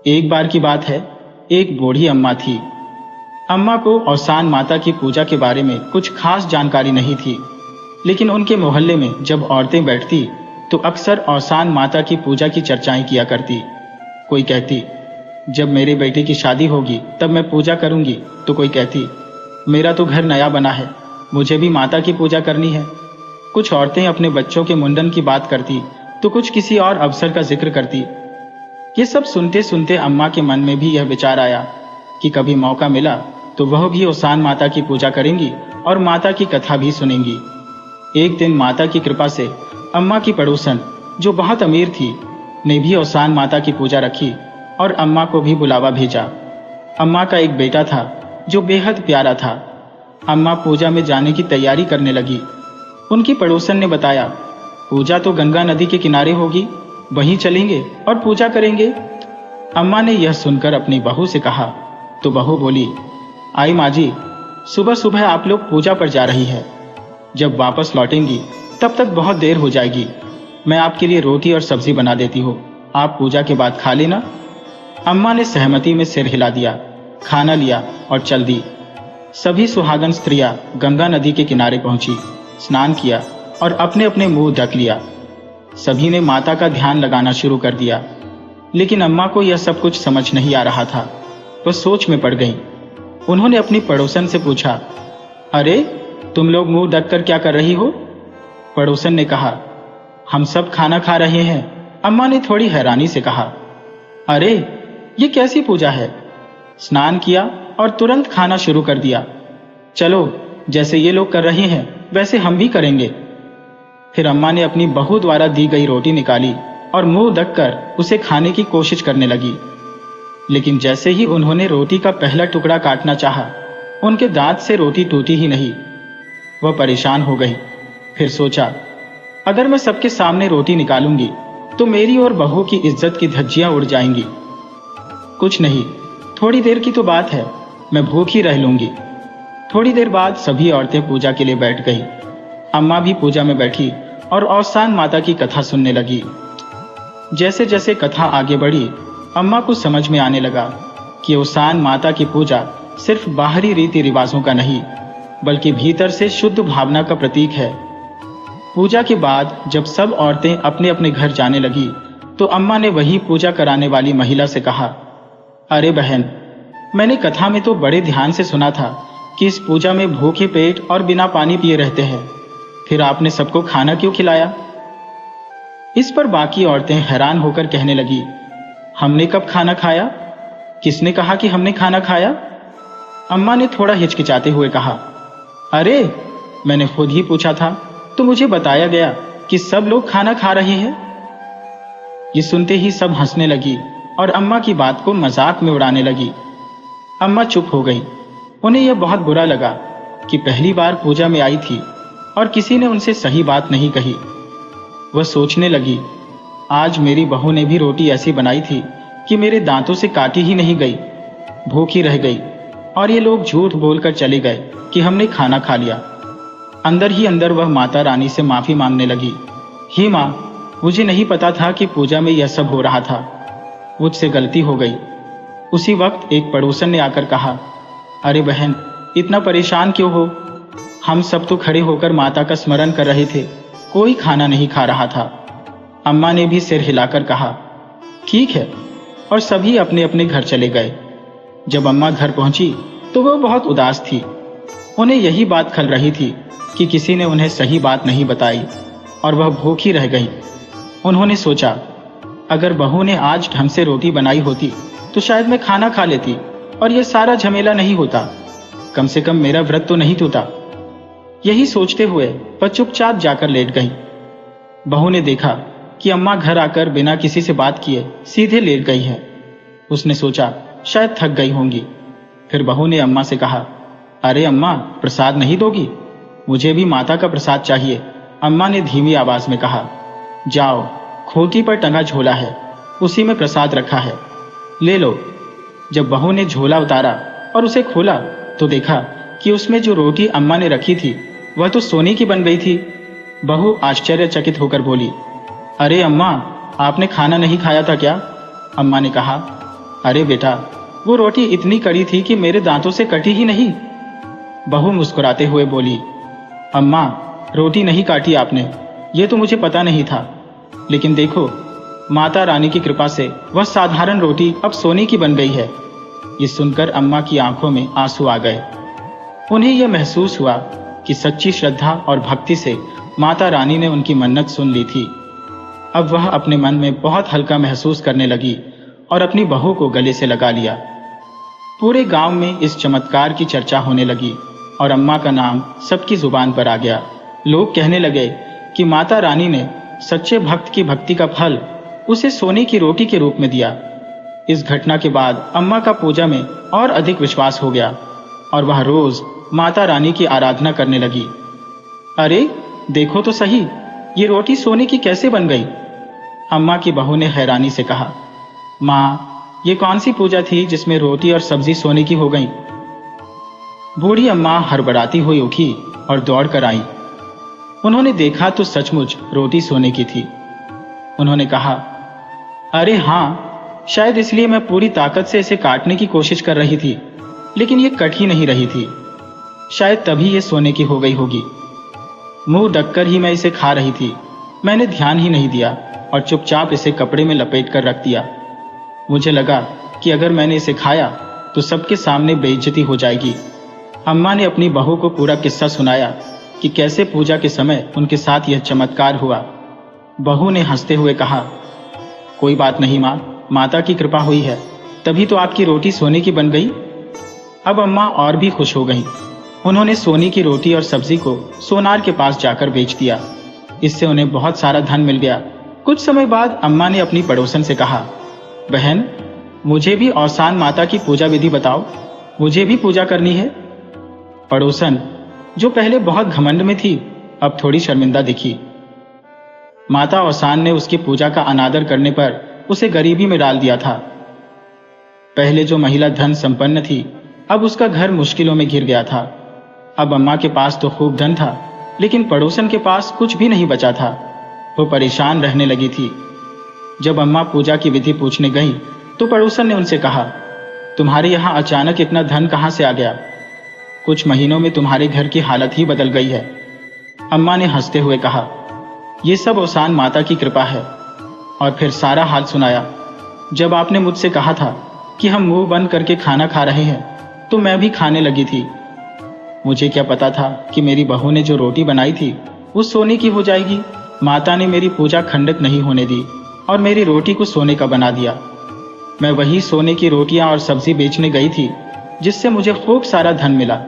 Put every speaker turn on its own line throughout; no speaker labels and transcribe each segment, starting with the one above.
एक बार की बात है, एक बूढ़ी अम्मा थी। अम्मा को औसान माता की पूजा के बारे में कुछ खास जानकारी नहीं थी, लेकिन उनके मोहल्ले में जब औरतें बैठती तो अक्सर औसान माता की पूजा की चर्चाएं किया करती। कोई कहती, जब मेरे बेटे की शादी होगी तब मैं पूजा करूंगी, तो कोई कहती, मेरा तो घर नया बना है, मुझे भी माता की पूजा करनी है। कुछ औरतें अपने बच्चों के मुंडन की बात करती तो कुछ किसी और अवसर का जिक्र करती। ये सब सुनते सुनते अम्मा के मन में भी यह विचार आया कि कभी मौका मिला तो वह भी औसान माता की पूजा करेंगी और माता की कथा भी सुनेंगी। एक दिन माता की कृपा से अम्मा की पड़ोसन, जो बहुत अमीर थी, ने भी औसान माता की पूजा रखी और अम्मा को भी बुलावा भेजा। अम्मा का एक बेटा था जो बेहद प्यारा था। अम्मा पूजा में जाने की तैयारी करने लगी। उनकी पड़ोसन ने बताया, पूजा तो गंगा नदी के किनारे होगी, वहीं चलेंगे और पूजा करेंगे। अम्मा ने यह सुनकर अपनी बहू से कहा तो बहू बोली, आई माँ जी, सुबह सुबह आप लोग पूजा पर जा रही है, जब वापस लौटेंगी तब तक बहुत देर हो जाएगी। मैं आपके लिए रोटी और सब्जी बना देती हूँ, आप पूजा के बाद खा लेना। अम्मा ने सहमति में सिर हिला दिया, खाना लिया और चल दी। सभी सुहागन स्त्रियां गंगा नदी के किनारे पहुंची, स्नान किया और अपने अपने मुंह ढक लिया। सभी ने माता का ध्यान लगाना शुरू कर दिया, लेकिन अम्मा को यह सब कुछ समझ नहीं आ रहा था। वह सोच में पड़ गईं। उन्होंने अपनी पड़ोसन से पूछा, अरे तुम लोग मुंह ढक कर क्या कर रही हो? पड़ोसन ने कहा, हम सब खाना खा रहे हैं। अम्मा ने थोड़ी हैरानी से कहा, अरे ये कैसी पूजा है? स्नान किया और तुरंत खाना शुरू कर दिया। चलो, जैसे ये लोग कर रहे हैं वैसे हम भी करेंगे। फिर अम्मा ने अपनी बहू द्वारा दी गई रोटी निकाली और मुंह ढककर उसे खाने की कोशिश करने लगी। लेकिन जैसे ही उन्होंने रोटी का पहला टुकड़ा काटना चाहा, उनके दांत से रोटी टूटी ही नहीं। वह परेशान हो गई। फिर सोचा, अगर मैं सबके सामने रोटी निकालूंगी तो मेरी और बहू की इज्जत की धज्जियां उड़ जाएंगी। कुछ नहीं, थोड़ी देर की तो बात है, मैं भूखी रह लूंगी। थोड़ी देर बाद सभी औरतें पूजा के लिए बैठ गई। अम्मा भी पूजा में बैठी और औसान माता की कथा सुनने लगी। जैसे जैसे कथा आगे बढ़ी, अम्मा को समझ में आने लगा कि औसान माता की पूजा सिर्फ बाहरी रीति रिवाजों का नहीं, बल्कि भीतर से शुद्ध भावना का प्रतीक है। पूजा के बाद जब सब औरतें अपने अपने घर जाने लगी तो अम्मा ने वही पूजा कराने वाली महिला से कहा, अरे बहन, मैंने कथा में तो बड़े ध्यान से सुना था कि इस पूजा में भूखे पेट और बिना पानी पिए रहते हैं, फिर आपने सबको खाना क्यों खिलाया? इस पर बाकी औरतें हैरान होकर कहने लगी, हमने कब खाना खाया? किसने कहा कि हमने खाना खाया? अम्मा ने थोड़ा हिचकिचाते हुए कहा, अरे मैंने खुद ही पूछा था तो मुझे बताया गया कि सब लोग खाना खा रहे हैं। ये सुनते ही सब हंसने लगी और अम्मा की बात को मजाक में उड़ाने लगी। अम्मा चुप हो गई। उन्हें यह बहुत बुरा लगा कि पहली बार पूजा में आई थी और किसी ने उनसे सही बात नहीं कही। वह सोचने लगी, आज मेरी बहू ने भी रोटी ऐसी बनाई थी कि मेरे दांतों से काटी ही नहीं गई, भूखी रह गई, और ये लोग झूठ बोलकर चले गए कि हमने खाना खा लिया। अंदर ही अंदर वह माता रानी से माफी मांगने लगी, ही माँ, मुझे नहीं पता था कि पूजा में यह सब हो रहा था, मुझसे गलती हो गई। उसी वक्त एक पड़ोसन ने आकर कहा, अरे बहन, इतना परेशान क्यों हो? हम सब तो खड़े होकर माता का स्मरण कर रहे थे, कोई खाना नहीं खा रहा था। अम्मा ने भी सिर हिलाकर कहा, ठीक है, और सभी अपने अपने घर चले गए। जब अम्मा घर पहुंची तो वह बहुत उदास थी। उन्हें यही बात खल रही थी कि किसी ने उन्हें सही बात नहीं बताई और वह भूखी रह गई। उन्होंने सोचा, अगर बहू ने आज ढंग से रोटी बनाई होती तो शायद मैं खाना खा लेती और यह सारा झमेला नहीं होता, कम से कम मेरा व्रत तो नहीं टूटा। यही सोचते हुए वह चुपचाप जाकर लेट गई। बहू ने देखा कि अम्मा घर आकर बिना किसी से बात किए सीधे लेट गई है। उसने सोचा शायद थक गई होंगी। फिर बहू ने अम्मा से कहा, अरे अम्मा, प्रसाद नहीं दोगी? मुझे भी माता का प्रसाद चाहिए। अम्मा ने धीमी आवाज में कहा, जाओ, खोटी पर टंगा झोला है, उसी में प्रसाद रखा है, ले लो। जब बहू ने झोला उतारा और उसे खोला तो देखा कि उसमें जो रोटी अम्मा ने रखी थी वह तो सोने की बन गई थी। बहू आश्चर्यचकित होकर बोली, अरे अम्मा, आपने खाना नहीं खाया था क्या? अम्मा ने कहा, अरे बेटा, वो रोटी इतनी कड़ी थी कि मेरे दांतों से कटी ही नहीं। बहू मुस्कुराते हुए बोली, अम्मा, रोटी नहीं काटी आपने, ये तो मुझे पता नहीं था, लेकिन देखो, माता रानी की कृपा से वह साधारण रोटी अब सोने की बन गई है। ये सुनकर अम्मा की आंखों में आंसू आ गए। उन्हें यह महसूस हुआ कि सच्ची श्रद्धा और भक्ति से माता रानी ने उनकी मन्नत सुन ली थी। अब वह अपने मन में बहुत हल्का महसूस करने लगी और अपनी बहू को गले से लगा लिया। पूरे गांव में इस चमत्कार की चर्चा होने लगी और अम्मा का नाम सबकी जुबान पर आ गया। लोग कहने लगे कि माता रानी ने सच्चे भक्त की भक्ति का फल उसे सोने की रोटी के रूप में दिया। इस घटना के बाद अम्मा का पूजा में और अधिक विश्वास हो गया और वह रोज माता रानी की आराधना करने लगी। अरे देखो तो सही, ये रोटी सोने की कैसे बन गई? अम्मा की बहू ने हैरानी से कहा, माँ, ये कौन सी पूजा थी जिसमें रोटी और सब्जी सोने की हो गई? बूढ़ी अम्मा हड़बड़ाती हुई उठी और दौड़ कर आई। उन्होंने देखा तो सचमुच रोटी सोने की थी। उन्होंने कहा, अरे हाँ, शायद इसलिए मैं पूरी ताकत से इसे काटने की कोशिश कर रही थी, लेकिन ये कट ही नहीं रही थी। शायद तभी ये सोने की हो गई होगी। मुंह ढककर ही मैं इसे खा रही थी। मैंने ध्यान ही नहीं दिया और चुपचाप इसे कपड़े में लपेट कर रख दिया। मुझे लगा कि अगर मैंने इसे खाया तो सबके सामने बेइज्जती हो जाएगी। अम्मा ने अपनी बहू को पूरा किस्सा सुनाया कि कैसे पूजा के समय उनके साथ यह चमत्कार हुआ। बहू ने हंसते हुए कहा, कोई बात नहीं माँ, माता की कृपा हुई है, तभी तो आपकी रोटी सोने की बन गई। अब अम्मा और भी खुश हो गईं। उन्होंने सोने की रोटी और सब्जी को सोनार के पास जाकर बेच दिया। इससे उन्हें बहुत सारा धन मिल गया। कुछ समय बाद अम्मा ने अपनी पड़ोसन से कहा, बहन, मुझे भी औसान माता की पूजा विधि बताओ, मुझे भी पूजा करनी है। पड़ोसन, जो पहले बहुत घमंड में थी, अब थोड़ी शर्मिंदा दिखी। माता औसान ने उसकी पूजा का अनादर करने पर उसे गरीबी में डाल दिया था। पहले जो महिला धन संपन्न थी, अब उसका घर मुश्किलों में घिर गया था। अब अम्मा के पास तो खूब धन था, लेकिन पड़ोसन के पास कुछ भी नहीं बचा था। वो परेशान रहने लगी थी। जब अम्मा पूजा की विधि पूछने गई तो पड़ोसन ने उनसे कहा, तुम्हारे यहाँ अचानक इतना धन कहाँ से आ गया? कुछ महीनों में तुम्हारे घर की हालत ही बदल गई है। अम्मा ने हंसते हुए कहा, ये सब औसान माता की कृपा है। और फिर सारा हाल सुनाया। जब आपने मुझसे कहा था कि हम मुंह बंद करके खाना खा रहे हैं, तो मैं भी खाने लगी थी। मुझे क्या पता था कि मेरी बहू ने जो रोटी बनाई थी वो सोने की हो जाएगी। माता ने मेरी पूजा खंडित नहीं होने दी और मेरी रोटी को सोने का बना दिया। मैं वही सोने की रोटियां और सब्जी बेचने गई थी, जिससे मुझे खूब सारा धन मिला।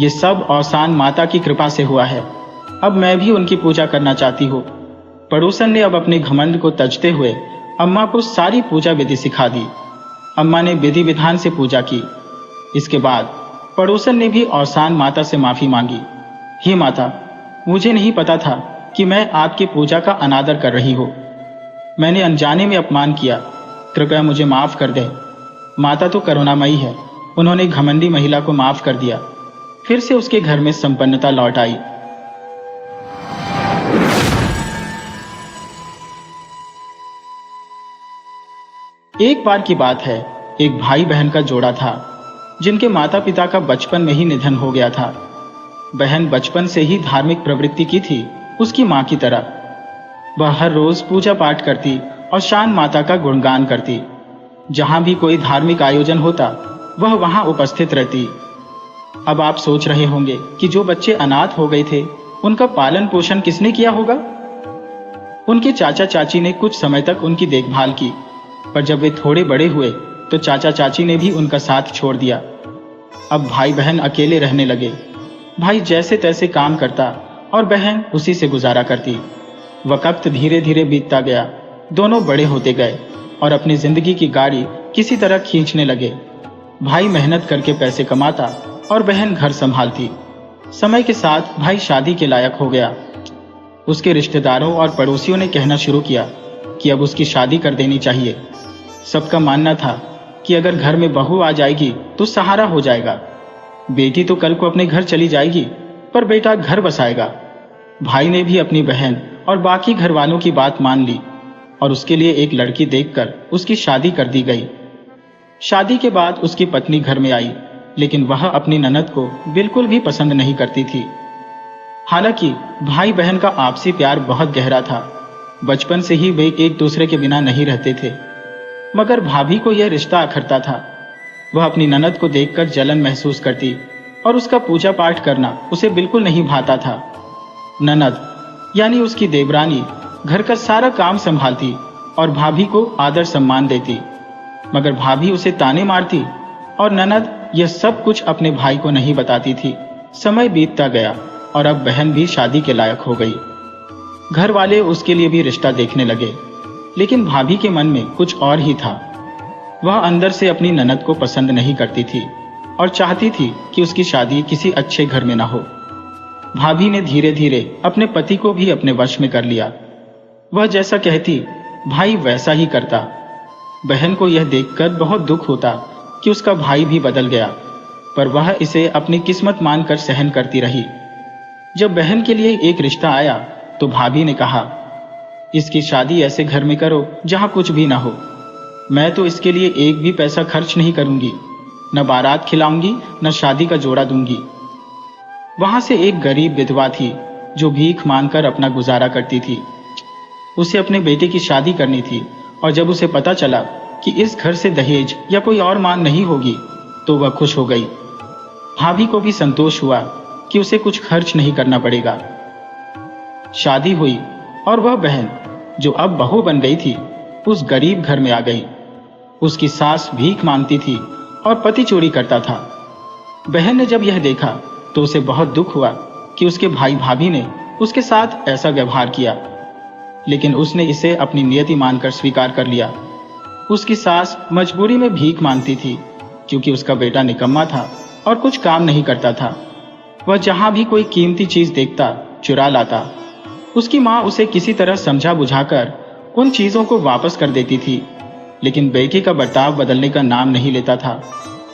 ये सब औसान माता की कृपा से हुआ है। अब मैं भी उनकी पूजा करना चाहती हूँ। पड़ोसन ने अब अपने घमंड को तजते हुए अम्मा को सारी पूजा विधि सिखा दी। अम्मा ने विधि विधान से पूजा की। इसके बाद पड़ोसन ने भी औसान माता से माफी मांगी। हे माता, मुझे नहीं पता था कि मैं आपकी पूजा का अनादर कर रही हूँ। मैंने अनजाने में अपमान किया, कृपया मुझे माफ कर दें। माता तो करुणामयी है। उन्होंने घमंडी महिला को माफ कर दिया। फिर से उसके घर में संपन्नता लौट आई। एक बार की बात है, एक भाई बहन का जोड़ा था जिनके माता पिता का बचपन में ही निधन हो गया था। बहन बचपन से ही धार्मिक प्रवृत्ति की थी, उसकी मां की तरह। वह हर रोज पूजा पाठ करती और शान माता का गुणगान करती। जहां भी कोई धार्मिक आयोजन होता, वह वहां उपस्थित रहती। अब आप सोच रहे होंगे कि जो बच्चे अनाथ हो गए थे, उनका पालन पोषण किसने किया होगा? उनके चाचा चाची ने कुछ समय तक उनकी देखभाल की, पर जब वे थोड़े बड़े हुए तो चाचा चाची ने भी उनका साथ छोड़ दिया। अब भाई बहन अकेले रहने लगे। भाई जैसे तैसे काम करता और बहन उसी से गुजारा करती। वक्त धीरे धीरे बीतता गया। दोनों बड़े होते गए और अपनी जिंदगी की गाड़ी किसी तरह खींचने लगे। भाई मेहनत करके पैसे कमाता और बहन घर संभालती। समय के साथ भाई शादी के लायक हो गया। उसके रिश्तेदारों और पड़ोसियों ने कहना शुरू किया कि अब उसकी शादी कर देनी चाहिए। सबका मानना था कि अगर घर में बहू आ जाएगी तो सहारा हो जाएगा। बेटी तो कल को अपने घर चली जाएगी, पर बेटा घर बसाएगा। भाई ने भी अपनी बहन और बाकी घर वालों की बात मान ली और उसके लिए एक लड़की देखकर उसकी शादी कर दी गई। शादी के बाद उसकी पत्नी घर में आई, लेकिन वह अपनी ननद को बिल्कुल भी पसंद नहीं करती थी। हालांकि भाई बहन का आपसी प्यार बहुत गहरा था, बचपन से ही वे एक दूसरे के बिना नहीं रहते थे। मगर भाभी को यह रिश्ता अखरता था। वह अपनी ननद को देखकर जलन महसूस करती और उसका पूजा पाठ करना उसे बिल्कुल नहीं भाता था। ननद यानी उसकी देवरानी घर का सारा काम संभालती और भाभी को आदर सम्मान देती, मगर भाभी उसे ताने मारती और ननद यह सब कुछ अपने भाई को नहीं बताती थी। समय बीतता गया और अब बहन भी शादी के लायक हो गई। घर वाले उसके लिए भी रिश्ता देखने लगे, लेकिन भाभी के मन में कुछ और ही था। वह अंदर से अपनी ननद को पसंद नहीं करती थी और चाहती थी कि उसकी शादी किसी अच्छे घर में न हो। भाभी ने धीरे धीरे अपने पति को भी अपने वश में कर लिया। वह जैसा कहती भाई वैसा ही करता। बहन को यह देखकर बहुत दुख होता कि उसका भाई भी बदल गया, पर वह इसे अपनी किस्मत मानकर सहन करती रही। जब बहन के लिए एक रिश्ता आया तो भाभी ने कहा, इसकी शादी ऐसे घर में करो जहां कुछ भी ना हो। मैं तो इसके लिए एक भी पैसा खर्च नहीं करूंगी, न बारात खिलाऊंगी न शादी का जोड़ा दूंगी। वहां से एक गरीब विधवा थी जो भीख मांगकर अपना गुजारा करती थी। उसे अपने बेटे की शादी करनी थी और जब उसे पता चला कि इस घर से दहेज या कोई और मांग नहीं होगी तो वह खुश हो गई। भाभी को भी संतोष हुआ कि उसे कुछ खर्च नहीं करना पड़ेगा। शादी हुई और वह बहन जो अब बहू बन गई थी उस गरीब घर में आ गई। उसकी सास भीख मांगती थी और पति चोरी करता था। बहन ने जब यह देखा तो उसे बहुत दुख हुआ कि उसके भाई भाभी ने उसके साथ ऐसा व्यवहार किया, लेकिन उसने इसे अपनी नियति मानकर स्वीकार कर लिया। उसकी सास मजबूरी में भीख मांगती थी क्योंकि उसका बेटा निकम्मा था और कुछ काम नहीं करता था। वह जहां भी कोई कीमती चीज देखता चुरा लाता। उसकी मां उसे किसी तरह समझा बुझाकर उन चीजों को वापस कर देती थी, लेकिन बेटे का बर्ताव बदलने का नाम नहीं लेता था।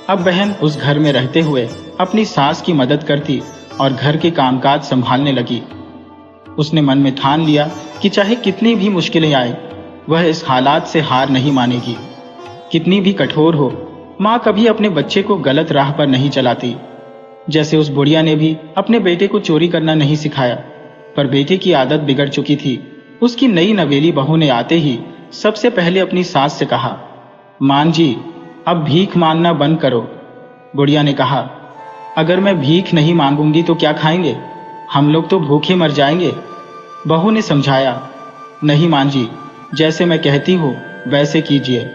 अब बहन उस घर में रहते हुए अपनी सास की मदद करती और घर के कामकाज संभालने लगी। उसने मन में ठान लिया कि चाहे कितनी भी मुश्किलें आए वह इस हालात से हार नहीं मानेगी। कितनी भी कठोर हो, माँ कभी अपने बच्चे को गलत राह पर नहीं चलाती। जैसे उस बुढ़िया ने भी अपने बेटे को चोरी करना नहीं सिखाया, पर बेटे की आदत बिगड़ चुकी थी। उसकी नई नवेली बहू ने आते ही सबसे पहले अपनी सास से कहा, मान जी अब भीख मांगना बंद करो। बुढ़िया ने कहा, अगर मैं भीख नहीं मांगूंगी तो क्या खाएंगे? हम लोग तो भूखे मर जाएंगे। बहू ने समझाया, नहीं मान जी, जैसे मैं कहती हूँ वैसे कीजिए।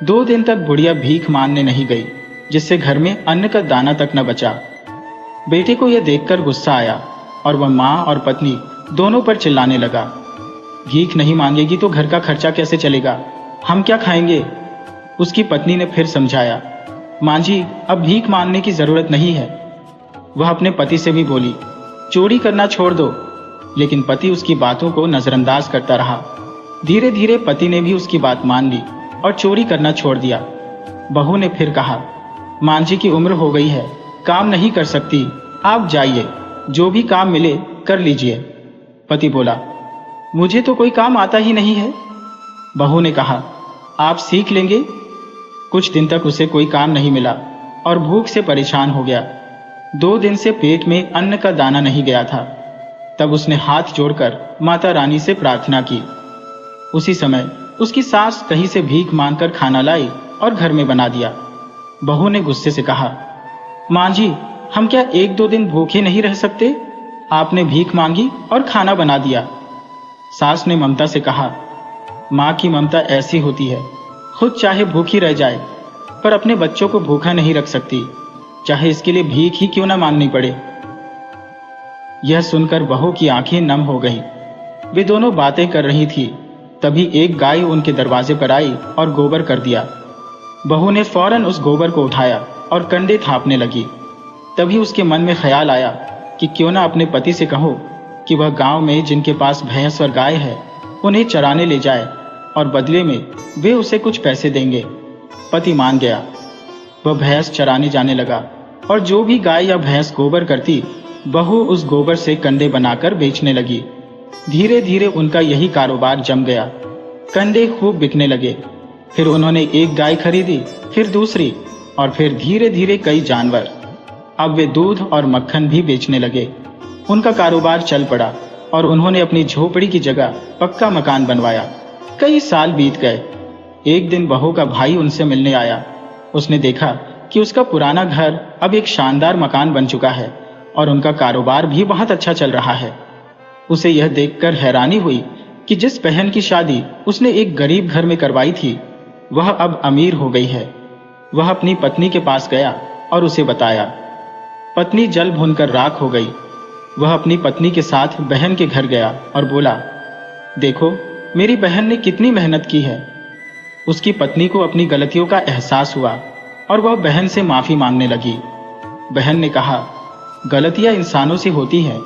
2 दिन तक बुढ़िया भीख मांगने नहीं गई, जिससे घर में अन्न का दाना तक न बचा। बेटे को यह देखकर गुस्सा आया और वह माँ और पत्नी दोनों पर चिल्लाने लगा, भीख नहीं मांगेगी तो घर का खर्चा कैसे चलेगा? हम क्या खाएंगे? उसकी पत्नी ने फिर समझाया, मां जी अब भीख मांगने की जरूरत नहीं है। वह अपने पति से भी बोली, चोरी करना छोड़ दो, लेकिन पति उसकी बातों को नजरअंदाज करता रहा। धीरे धीरे पति ने भी उसकी बात मान ली और चोरी करना छोड़ दिया। बहू ने फिर कहा, मां जी की उम्र हो गई है, काम नहीं कर सकती, आप जाइए, जो भी काम मिले कर लीजिए। पति बोला, मुझे तो कोई काम आता ही नहीं है। बहू ने कहा, आप सीख लेंगे। कुछ दिन तक उसे कोई काम नहीं मिला और भूख से परेशान हो गया। 2 दिन से पेट में अन्न का दाना नहीं गया था। तब उसने हाथ जोड़कर माता रानी से प्रार्थना की। उसी समय उसकी सास कहीं से भीख मांगकर खाना लाई और घर में बना दिया। बहू ने गुस्से से कहा, मां जी हम क्या 1-2 दिन भूखे नहीं रह सकते? आपने भीख मांगी और खाना बना दिया। सास ने ममता से कहा, मां की ममता ऐसी होती है, खुद चाहे भूखी रह जाए पर अपने बच्चों को भूखा नहीं रख सकती, चाहे इसके लिए भीख ही क्यों ना मांगनी पड़े। यह सुनकर बहू की आंखें नम हो गईं। वे दोनों बातें कर रही थी, तभी एक गाय उनके दरवाजे पर आई और गोबर कर दिया। बहू ने फौरन उस गोबर को उठाया और कंडे थापने लगी। तभी उसके मन में ख्याल आया कि क्यों ना अपने पति से कहो कि वह गांव में जिनके पास भैंस और गाय है उन्हें चराने ले जाए और बदले में वे उसे कुछ पैसे देंगे। पति मान गया। वह भैंस चराने जाने लगा और जो भी गाय या भैंस गोबर करती बहू उस गोबर से कंडे बनाकर बेचने लगी। धीरे धीरे उनका यही कारोबार जम गया। कंडे खूब बिकने लगे। फिर उन्होंने एक गाय खरीदी, फिर दूसरी, और फिर धीरे धीरे कई जानवर। अब वे दूध और मक्खन भी बेचने लगे। उनका कारोबार चल पड़ा और उन्होंने अपनी झोपड़ी की जगह पक्का मकान बनवाया। कई साल बीत गए। एक दिन बहू का भाई उनसे मिलने आया। उसने देखा कि उसका पुराना घर अब एक शानदार मकान बन चुका है और उनका कारोबार भी बहुत अच्छा चल रहा है। उसे यह देखकर हैरानी हुई कि जिस बहन की शादी उसने एक गरीब घर में करवाई थी, वह अब अमीर हो गई है। वह अपनी पत्नी के पास गया और उसे बताया। पत्नी जल भूनकर राख हो गई। वह अपनी पत्नी के साथ बहन के घर गया और बोला, देखो मेरी बहन ने कितनी मेहनत की है। उसकी पत्नी को अपनी गलतियों का एहसास हुआ और वह बहन से माफी मांगने लगी। बहन ने कहा, गलतियां इंसानों से होती हैं,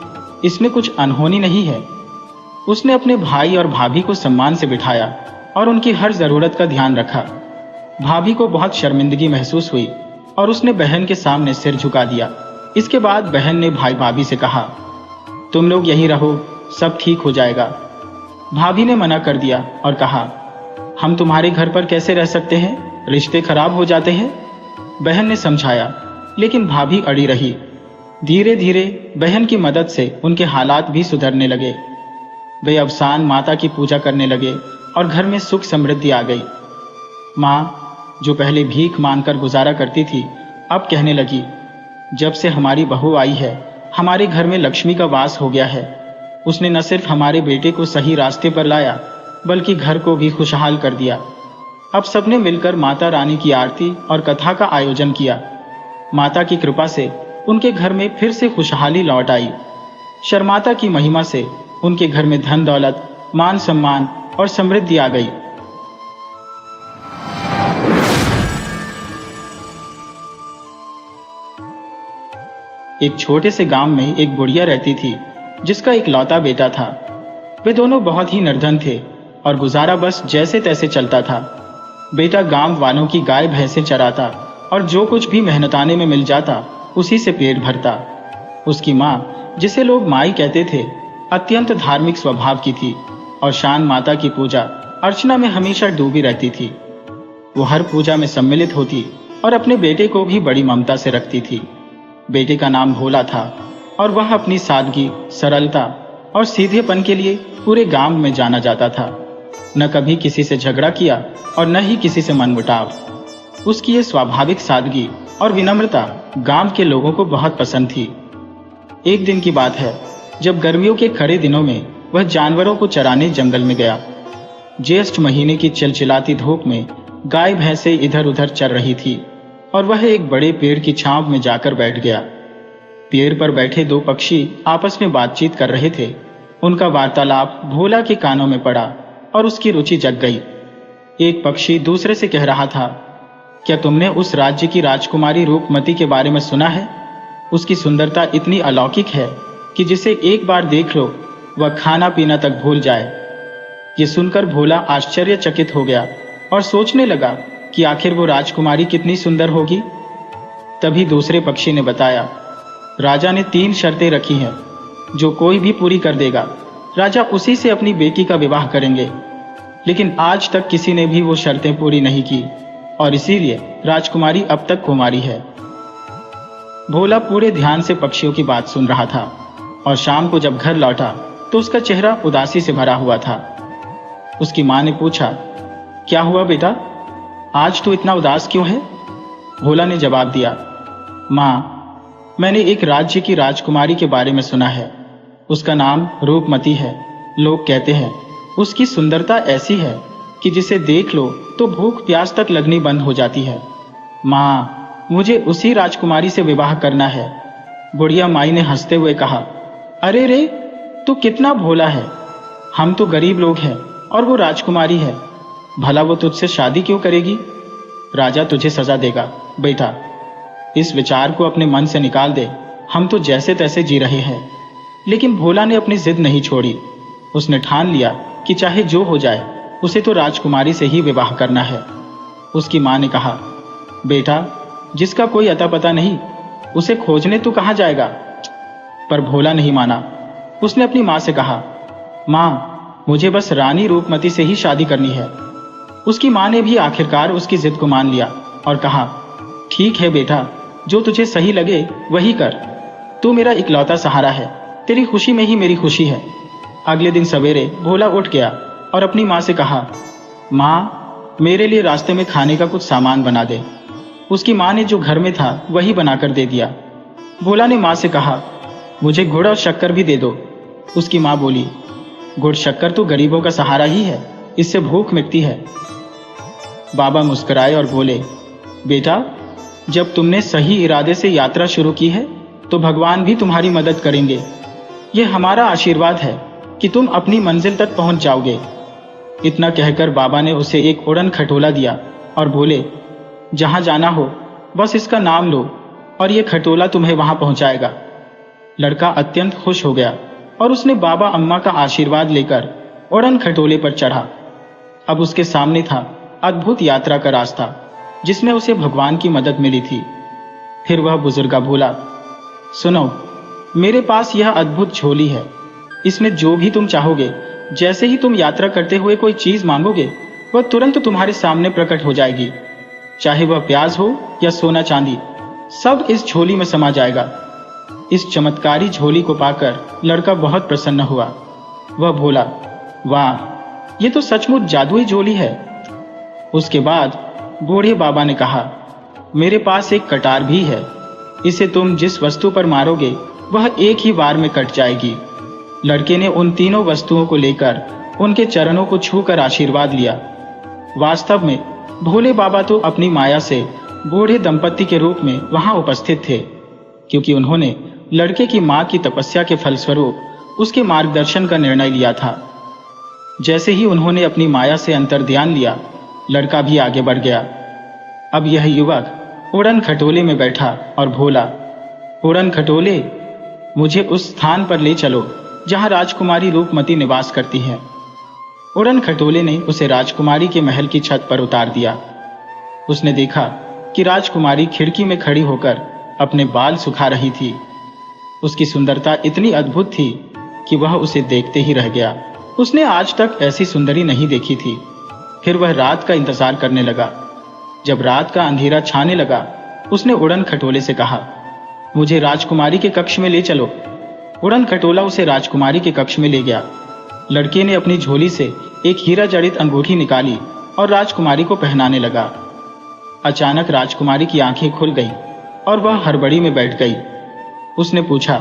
इसमें कुछ अनहोनी नहीं है। उसने अपने भाई और भाभी को सम्मान से बिठाया और उनकी हर जरूरत का ध्यान रखा। भाभी को बहुत शर्मिंदगी महसूस हुई और उसने बहन के सामने सिर झुका दिया। इसके बाद बहन ने भाई भाभी से कहा, तुम लोग यहीं रहो, सब ठीक हो जाएगा। भाभी ने मना कर दिया और कहा, हम तुम्हारे घर पर कैसे रह सकते हैं, रिश्ते खराब हो जाते हैं। बहन ने समझाया, लेकिन भाभी अड़ी रही। धीरे धीरे बहन की मदद से उनके हालात भी सुधरने लगे। वे अवसान माता की पूजा करने लगे और घर में सुख समृद्धि आ गई। माँ, जो पहले भीख मांगकर गुजारा करती थी, अब कहने लगी, जब से हमारी बहू आई है, हमारे घर में लक्ष्मी का वास हो गया है। उसने न सिर्फ हमारे बेटे को सही रास्ते पर लाया, बल्कि घर को भी खुशहाल कर दिया। अब सबने मिलकर माता रानी की आरती और कथा का आयोजन किया। माता की कृपा से उनके घर में फिर से खुशहाली लौट आई। शर्माता की महिमा से उनके घर में धन दौलत, मान सम्मान और समृद्धि आ गई। एक छोटे से गांव में एक बुढ़िया रहती थी, जिसका एक लौता बेटा था। वे दोनों बहुत ही निर्धन थे और गुजारा बस जैसे तैसे चलता था। बेटा गांव वालों की गाय भैंसें चराता और जो कुछ भी मेहनताने में मिल जाता, उसी से पेट भरता। उसकी माँ, जिसे लोग माई कहते थे, अत्यंत धार्मिक स्वभाव की थी और शान माता की पूजा अर्चना में हमेशा डूबी रहती थी। वो हर पूजा में सम्मिलित होती और अपने बेटे को भी बड़ी ममता से रखती थी। बेटे का नाम भोला था और वह अपनी सादगी, सरलता और सीधेपन के लिए पूरे गांव में जाना जाता था। न कभी किसी से झगड़ा किया और न ही किसी से मनमुटाव। उसकी ये स्वाभाविक सादगी और विनम्रता गांव के लोगों को बहुत पसंद थी। एक दिन की बात है, जब गर्मियों के खड़े दिनों में वह जानवरों को चराने जंगल में गया। ज्येष्ठ महीने की चिलचिलाती धूप में गाय भैंसें इधर उधर चर रही थी और वह एक बड़े पेड़ की छांव में जाकर बैठ गया। पेड़ पर बैठे दो पक्षी आपस में बातचीत कर रहे थे। उनका वार्तालाप भोला के कानों में पड़ा और उसकी रुचि जग गई। एक पक्षी दूसरे से कह रहा था, क्या तुमने उस राज्य की राजकुमारी रूपमती के बारे में सुना है? उसकी सुंदरता इतनी अलौकिक है कि जिसे एक बार देख लो, वह खाना पीना तक भूल जाए। ये सुनकर भोला आश्चर्यचकित हो गया और सोचने लगा कि आखिर वो राजकुमारी कितनी सुंदर होगी। तभी दूसरे पक्षी ने बताया, राजा ने 3 शर्तें रखी हैं, जो कोई भी पूरी कर देगा, राजा उसी से अपनी बेटी का विवाह करेंगे। लेकिन आज तक किसी ने भी वो शर्तें पूरी नहीं की और इसीलिए राजकुमारी अब तक कुमारी है। भोला पूरे ध्यान से पक्षियों की बात सुन रहा था और शाम को जब घर लौटा तो उसका चेहरा उदासी से भरा हुआ था। उसकी मां ने पूछा, क्या हुआ बेटा, आज तू इतना उदास क्यों है? भोला ने जवाब दिया, मां, मैंने एक राज्य की राजकुमारी के बारे में सुना है। उसका नाम रूपमती है। लोग कहते हैं उसकी सुंदरता ऐसी है कि जिसे देख लो तो भूख प्यास तक लगनी बंद हो जाती है। मां, मुझे उसी राजकुमारी से विवाह करना है। बुढ़िया माई ने हंसते हुए कहा, अरे रे, तू कितना भोला है। हम तो गरीब लोग हैं और वो राजकुमारी है। भला वो तुझसे शादी क्यों करेगी? राजा तुझे सजा देगा बेटा। इस विचार को अपने मन से निकाल दे। हम तो जैसे तैसे जी रहे हैं। लेकिन भोला ने अपनी जिद नहीं छोड़ी। उसने ठान लिया कि चाहे जो हो जाए, उसे तो राजकुमारी से ही विवाह करना है। उसकी मां ने कहा, बेटा, जिसका कोई अता पता नहीं, उसे खोजने तू कहां जाएगा? पर भोला नहीं माना। उसने अपनी मां से कहा, मां, मुझे बस रानी रूपमती से ही शादी करनी है। उसकी माँ ने भी आखिरकार उसकी जिद को मान लिया और कहा, ठीक है बेटा, जो तुझे सही लगे वही कर। तू मेरा इकलौता सहारा है, तेरी खुशी में ही मेरी खुशी है। अगले दिन सवेरे भोला उठ गया और अपनी माँ से कहा, माँ, मेरे लिए रास्ते में खाने का कुछ सामान बना दे। उसकी माँ ने जो घर में था वही बनाकर दे दिया। भोला ने माँ से कहा, मुझे गुड़ और शक्कर भी दे दो। उसकी माँ बोली, गुड़ शक्कर तो गरीबों का सहारा ही है, इससे भूख मिटती है। बाबा मुस्कुराए और बोले, बेटा, जब तुमने सही इरादे से यात्रा शुरू की है तो भगवान भी तुम्हारी मदद करेंगे। यह हमारा आशीर्वाद है कि तुम अपनी मंजिल तक पहुंच जाओगे। इतना कहकर बाबा ने उसे एक उड़न खटोला दिया और बोले, जहां जाना हो बस इसका नाम लो और यह खटोला तुम्हें वहां पहुंचाएगा। लड़का अत्यंत खुश हो गया और उसने बाबा अम्मा का आशीर्वाद लेकर उड़न खटोले पर चढ़ा। अब उसके सामने था अद्भुत यात्रा का रास्ता जिसमें उसे भगवान की मदद मिली थी। फिर वह बुजुर्ग बोला, सुनो, मेरे पास यह अद्भुत झोली है। इसमें जो भी तुम चाहोगे, जैसे ही तुम यात्रा करते हुए कोई चीज मांगोगे वह तुरंत तुम्हारे सामने प्रकट हो जाएगी। चाहे वह प्याज हो या सोना चांदी, सब इस झोली में समा जाएगा। इस चमत्कारी झोली को पाकर लड़का बहुत प्रसन्न हुआ। वह बोला, वाह, ये तो सचमुच जादुई झोली है। उसके बाद बूढ़े बाबा ने कहा, मेरे पास एक कटार भी है। इसे तुम जिस वस्तु पर मारोगे वह एक ही बार में कट जाएगी। लड़के ने उन तीनों वस्तुओं को लेकर उनके चरणों को छूकर आशीर्वाद लिया। वास्तव में भोले बाबा तो अपनी माया से बूढ़े दंपत्ति के रूप में वहां उपस्थित थे, क्योंकि उन्होंने लड़के की मां की तपस्या के फलस्वरूप उसके मार्गदर्शन का निर्णय लिया था। जैसे ही उन्होंने अपनी माया से अंतर्ध्यान लिया, लड़का भी आगे बढ़ गया। अब यह युवक उड़न खटोले में बैठा और बोला, उड़न खटोले, मुझे उस स्थान पर ले चलो जहां राजकुमारी रूपमती निवास करती है। उड़न खटोले ने उसे राजकुमारी के महल की छत पर उतार दिया। उसने देखा कि राजकुमारी खिड़की में खड़ी होकर अपने बाल सुखा रही थी। उसकी सुंदरता इतनी अद्भुत थी कि वह उसे देखते ही रह गया। उसने आज तक ऐसी सुंदरी नहीं देखी थी। फिर वह रात का इंतजार करने लगा। जब रात का अंधेरा छाने लगा, उसने उड़न खटोले से कहा, मुझे राजकुमारी के कक्ष में ले चलो। उड़न खटोला उसे राजकुमारी के कक्ष में ले गया। लड़के ने अपनी झोली से एक हीरा जड़ित अंगूठी निकाली और राजकुमारी को पहनाने लगा। अचानक राजकुमारी की आंखें खुल गईं और वह हड़बड़ी में बैठ गई। उसने पूछा,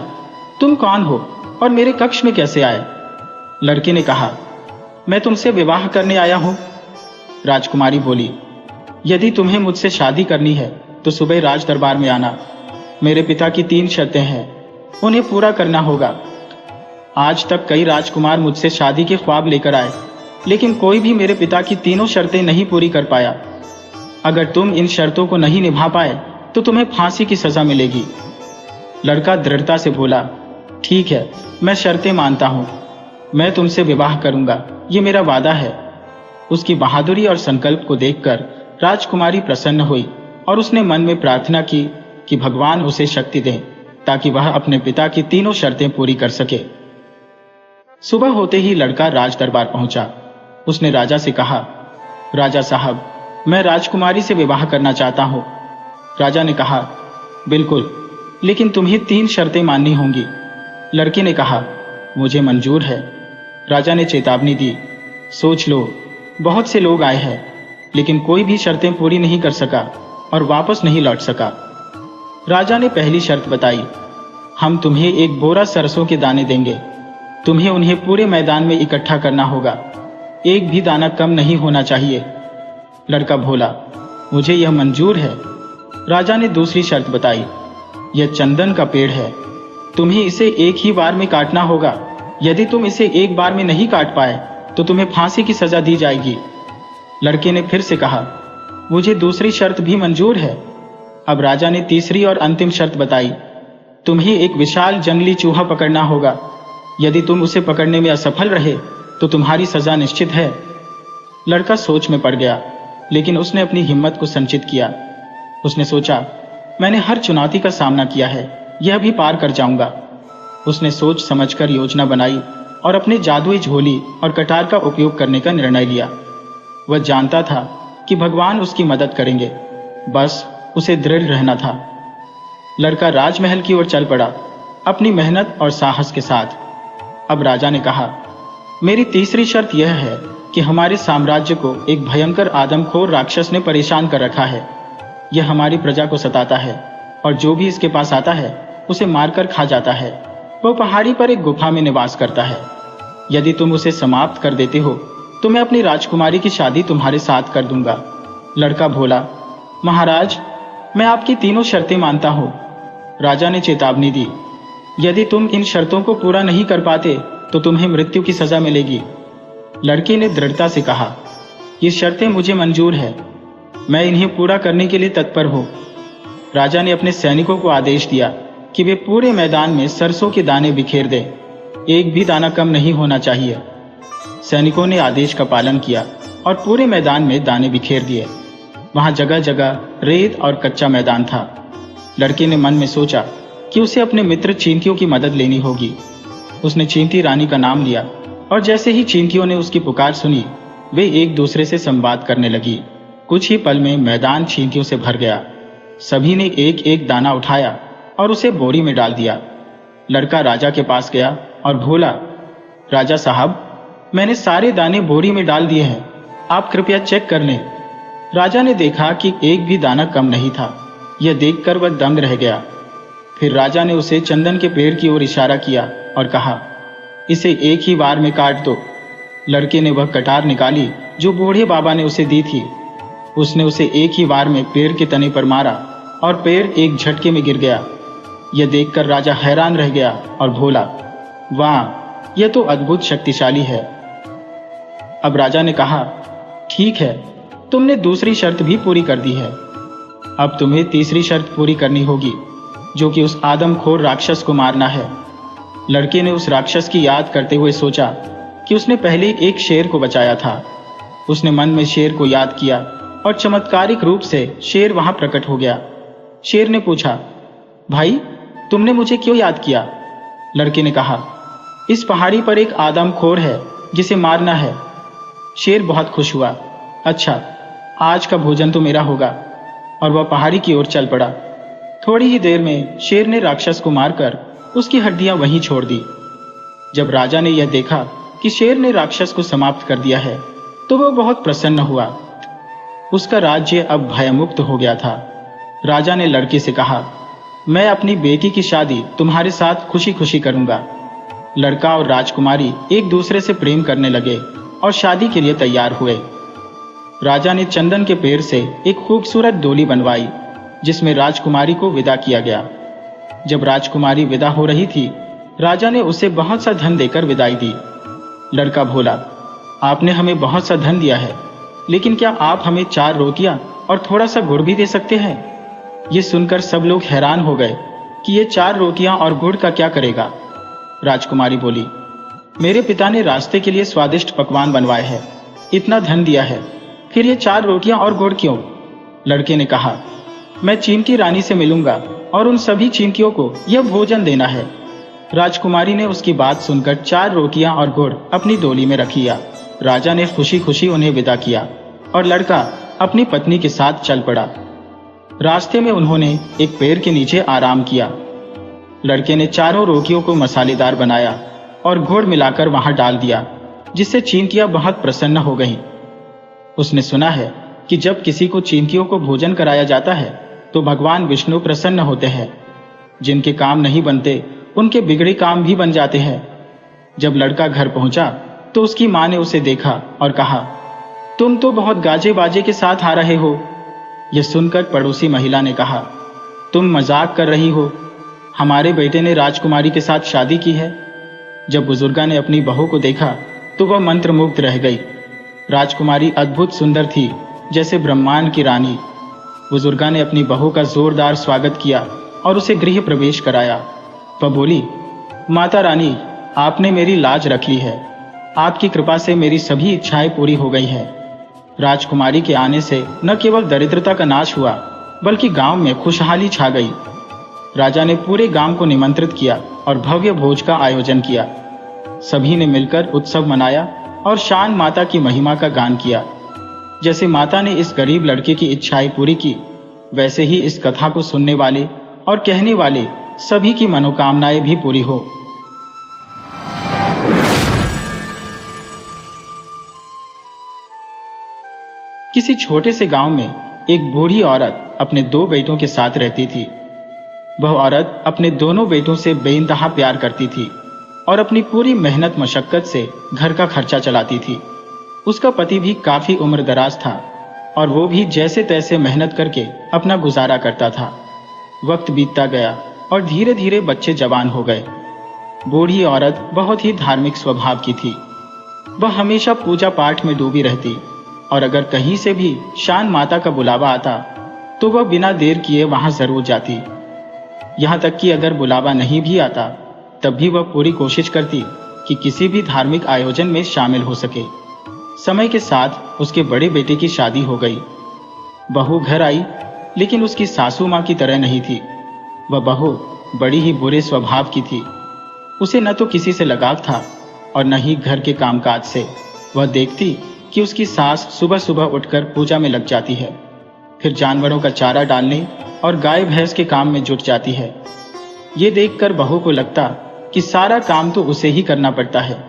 तुम कौन हो और मेरे कक्ष में कैसे आए? लड़के ने कहा, मैं तुमसे विवाह करने आया हूं। राजकुमारी बोली, यदि तुम्हें मुझसे शादी करनी है तो सुबह राज दरबार में आना। मेरे पिता की 3 शर्तें हैं, उन्हें पूरा करना होगा। आज तक कई राजकुमार मुझसे शादी के ख्वाब लेकर आए, लेकिन कोई भी मेरे पिता की तीनों शर्तें नहीं पूरी कर पाया। अगर तुम इन शर्तों को नहीं निभा पाए तो तुम्हें फांसी की सजा मिलेगी। लड़का दृढ़ता से बोला, ठीक है, मैं शर्तें मानता हूं। मैं तुमसे विवाह करूंगा, ये मेरा वादा है। उसकी बहादुरी और संकल्प को देखकर राजकुमारी प्रसन्न हुई और उसने मन में प्रार्थना की कि भगवान उसे शक्ति दें ताकि वह अपने पिता की तीनों शर्तें पूरी कर सके। सुबह होते ही लड़का राज दरबार पहुंचा। उसने राजा से कहा, राजा साहब, मैं राजकुमारी से विवाह करना चाहता हूं। राजा ने कहा, बिल्कुल, लेकिन तुम्हें 3 शर्तें माननी होंगी। लड़के ने कहा, मुझे मंजूर है। राजा ने चेतावनी दी, सोच लो, बहुत से लोग आए हैं लेकिन कोई भी शर्तें पूरी नहीं कर सका और वापस नहीं लौट सका। राजा ने पहली शर्त बताई, हम तुम्हें एक बोरा सरसों के दाने देंगे। तुम्हें उन्हें पूरे मैदान में इकट्ठा करना होगा, एक भी दाना कम नहीं होना चाहिए। लड़का बोला, मुझे यह मंजूर है। राजा ने दूसरी शर्त बताई, यह चंदन का पेड़ है, तुम्हें इसे एक ही बार में काटना होगा। यदि तुम इसे एक बार में नहीं काट पाए तो तुम्हें फांसी की सजा दी जाएगी। लड़के ने फिर से कहा, मुझे दूसरी शर्त भी मंजूर है। अब राजा ने तीसरी और अंतिम शर्त बताई, तुम्हें एक विशाल जंगली चूहा पकड़ना होगा। यदि तुम उसे पकड़ने में असफल रहे तो तुम्हारी सजा निश्चित है। लड़का सोच में पड़ गया, लेकिन उसने अपनी हिम्मत को संचित किया। उसने सोचा, मैंने हर चुनौती का सामना किया है, यह भी पार कर जाऊंगा। उसने सोच समझकर योजना बनाई और अपने जादुई झोली और कटार का उपयोग करने का निर्णय लिया। वह जानता था कि भगवान उसकी मदद करेंगे, बस उसे दृढ़ रहना था। लड़का राजमहल की ओर चल पड़ा, अपनी मेहनत और साहस के साथ। अब राजा ने कहा, मेरी तीसरी शर्त यह है कि हमारे साम्राज्य को एक भयंकर आदमखोर राक्षस ने परेशान कर रखा है। यह हमारी प्रजा को सताता है और जो भी इसके पास आता है उसे मारकर खा जाता है। वह पहाड़ी पर एक गुफा में निवास करता है। यदि तुम उसे समाप्त कर देते हो तो मैं अपनी राजकुमारी की शादी तुम्हारे साथ कर दूंगा। लड़का बोला, महाराज, मैं आपकी तीनों शर्तें मानता हूँ। राजा ने चेतावनी दी, यदि तुम इन शर्तों को पूरा नहीं कर पाते तो तुम्हें मृत्यु की सजा मिलेगी। लड़के ने दृढ़ता से कहा, ये शर्तें मुझे मंजूर है, मैं इन्हें पूरा करने के लिए तत्पर हूँ। राजा ने अपने सैनिकों को आदेश दिया कि वे पूरे मैदान में सरसों के दाने बिखेर दें, एक भी दाना कम नहीं होना चाहिए। सैनिकों ने आदेश का पालन किया और पूरे मैदान में दाने बिखेर दिए। वहां जगह जगह रेत और कच्चा मैदान था। लड़के ने मन में सोचा कि उसे अपने मित्र चींटियों की मदद लेनी होगी। उसने चींटी रानी का नाम लिया और जैसे ही चींटियों ने उसकी पुकार सुनी, वे एक दूसरे से संवाद करने लगी। कुछ ही पल में मैदान चींटियों से भर गया। सभी ने एक एक दाना उठाया और उसे बोरी में डाल दिया। लड़का राजा के पास गया और बोला, राजा साहब, मैंने सारे दाने बोरी में डाल दिए हैं, आप कृपया चेक कर लें। राजा ने देखा कि एक भी दाना कम नहीं था। यह देखकर वह दंग रह गया। फिर राजा ने उसे चंदन के पेड़ की ओर इशारा किया और कहा, इसे एक ही बार में काट दो। लड़के ने वह कटार निकाली जो बूढ़े बाबा ने उसे दी थी। उसने उसे एक ही बार में पेड़ के तने पर मारा और पेड़ एक झटके में गिर गया। यह देखकर राजा हैरान रह गया और बोला, वाह, यह तो अद्भुत शक्तिशाली है। अब राजा ने कहा, ठीक है, तुमने दूसरी शर्त भी पूरी कर दी है। अब तुम्हें तीसरी शर्त पूरी करनी होगी, जो कि उस आदमखोर राक्षस को मारना है। लड़के ने उस राक्षस की याद करते हुए सोचा कि उसने पहले एक शेर को बचाया था। उसने मन में शेर को याद किया और चमत्कारिक रूप से शेर वहां प्रकट हो गया। शेर ने पूछा, भाई, तुमने मुझे क्यों याद किया? लड़के ने कहा, इस पहाड़ी पर एक आदमखोर है जिसे मारना है। शेर बहुत खुश हुआ। अच्छा, आज का भोजन तो मेरा होगा। और वह पहाड़ी की ओर चल पड़ा। थोड़ी ही देर में शेर ने राक्षस को मारकर उसकी हड्डियां वहीं छोड़ दी। जब राजा ने यह देखा कि शेर ने राक्षस को समाप्त कर दिया है तो वह बहुत प्रसन्न हुआ। उसका राज्य अब भयमुक्त हो गया था। राजा ने लड़के से कहा, मैं अपनी बेटी की शादी तुम्हारे साथ खुशी खुशी करूंगा। लड़का और राजकुमारी एक दूसरे से प्रेम करने लगे और शादी के लिए तैयार हुए। राजा ने चंदन के पेड़ से एक खूबसूरत डोली बनवाई जिसमें राजकुमारी को विदा किया गया। जब राजकुमारी विदा हो रही थी, राजा ने उसे बहुत सा धन देकर विदाई दी। लड़का बोला, आपने हमें बहुत सा धन दिया है, लेकिन क्या आप हमें 4 रोटियां और थोड़ा सा गुड़ भी दे सकते हैं? ये सुनकर सब लोग हैरान हो गए कि ये 4 रोटियां और गुड़ का क्या करेगा। राजकुमारी बोली, मेरे पिता ने रास्ते के लिए स्वादिष्ट पकवान बनवाए हैं, इतना धन दिया है, फिर ये 4 रोटियां और गुड़ क्यों? लड़के ने कहा, मैं चींटी रानी से मिलूंगा और उन सभी चींटियों को यह भोजन देना है। राजकुमारी ने उसकी बात सुनकर 4 रोटियां और गुड़ अपनी डोली में रख लिया। राजा ने खुशी खुशी उन्हें विदा किया और लड़का अपनी पत्नी के साथ चल पड़ा। रास्ते में उन्होंने एक पेड़ के नीचे आराम किया। लड़के ने 4 रोटियों को मसालेदार बनाया और गुड़ मिलाकर वहां डाल दिया, जिससे चींटियां बहुत प्रसन्न हो गईं। उसने सुना है कि जब किसी को चींटियों को भोजन कराया जाता है तो भगवान विष्णु प्रसन्न होते हैं। जिनके काम नहीं बनते उनके बिगड़े काम भी बन जाते हैं। जब लड़का घर पहुंचा तो उसकी मां ने उसे देखा और कहा, तुम तो बहुत गाजे बाजे के साथ आ रहे हो। यह सुनकर पड़ोसी महिला ने कहा, तुम मजाक कर रही हो, हमारे बेटे ने राजकुमारी के साथ शादी की है। जब बुजुर्गा ने अपनी बहू को देखा तो वह मंत्रमुग्ध रह गई। राजकुमारी अद्भुत सुंदर थी, जैसे ब्रह्मांड की रानी। बुजुर्गा ने अपनी बहू का जोरदार स्वागत किया और उसे गृह प्रवेश कराया। वह बोली, माता रानी, आपने मेरी लाज रख ली है। आपकी कृपा से मेरी सभी इच्छाएं पूरी हो गई हैं। राजकुमारी के आने से न केवल दरिद्रता का नाश हुआ, बल्कि गांव में खुशहाली छा गई। राजा ने पूरे गांव को निमंत्रित किया और भव्य भोज का आयोजन किया। सभी ने मिलकर उत्सव मनाया और शान माता की महिमा का गान किया। जैसे माता ने इस गरीब लड़के की इच्छाएं पूरी की, वैसे ही इस कथा को सुनने वाले और कहने वाले सभी की मनोकामनाएं भी पूरी हो। किसी छोटे से गांव में एक बूढ़ी औरत अपने 2 बेटों के साथ रहती थी। वह औरत अपने दोनों बेटों से बेइंतहा प्यार करती थी और अपनी पूरी मेहनत मशक्कत से घर का खर्चा चलाती थी। उसका पति भी काफी उम्रदराज था और वो भी जैसे तैसे मेहनत करके अपना गुजारा करता था। वक्त बीतता गया और धीरे धीरे बच्चे जवान हो गए। बूढ़ी औरत बहुत ही धार्मिक स्वभाव की थी। वह हमेशा पूजा पाठ में डूबी रहती और अगर कहीं से भी शान माता का बुलावा आता तो वह बिना देर किए वहां जरूर जाती। यहाँ तक कि अगर बुलावा नहीं भी आता तब भी वह पूरी कोशिश करती कि किसी भी धार्मिक आयोजन में शामिल हो सके। समय के साथ उसके बड़े बेटे की शादी हो गई। बहू घर आई, लेकिन उसकी सासू माँ की तरह नहीं थी। वह बहू बड़ी ही बुरे स्वभाव की थी। उसे न तो किसी से लगाव था और न ही घर के कामकाज से। वह देखती कि उसकी सास सुबह सुबह उठकर पूजा में लग जाती है, फिर जानवरों का चारा डालने और गाय भैंस के काम में जुट जाती है। ये देखकर बहू को लगता कि सारा काम तो उसे ही करना पड़ता है।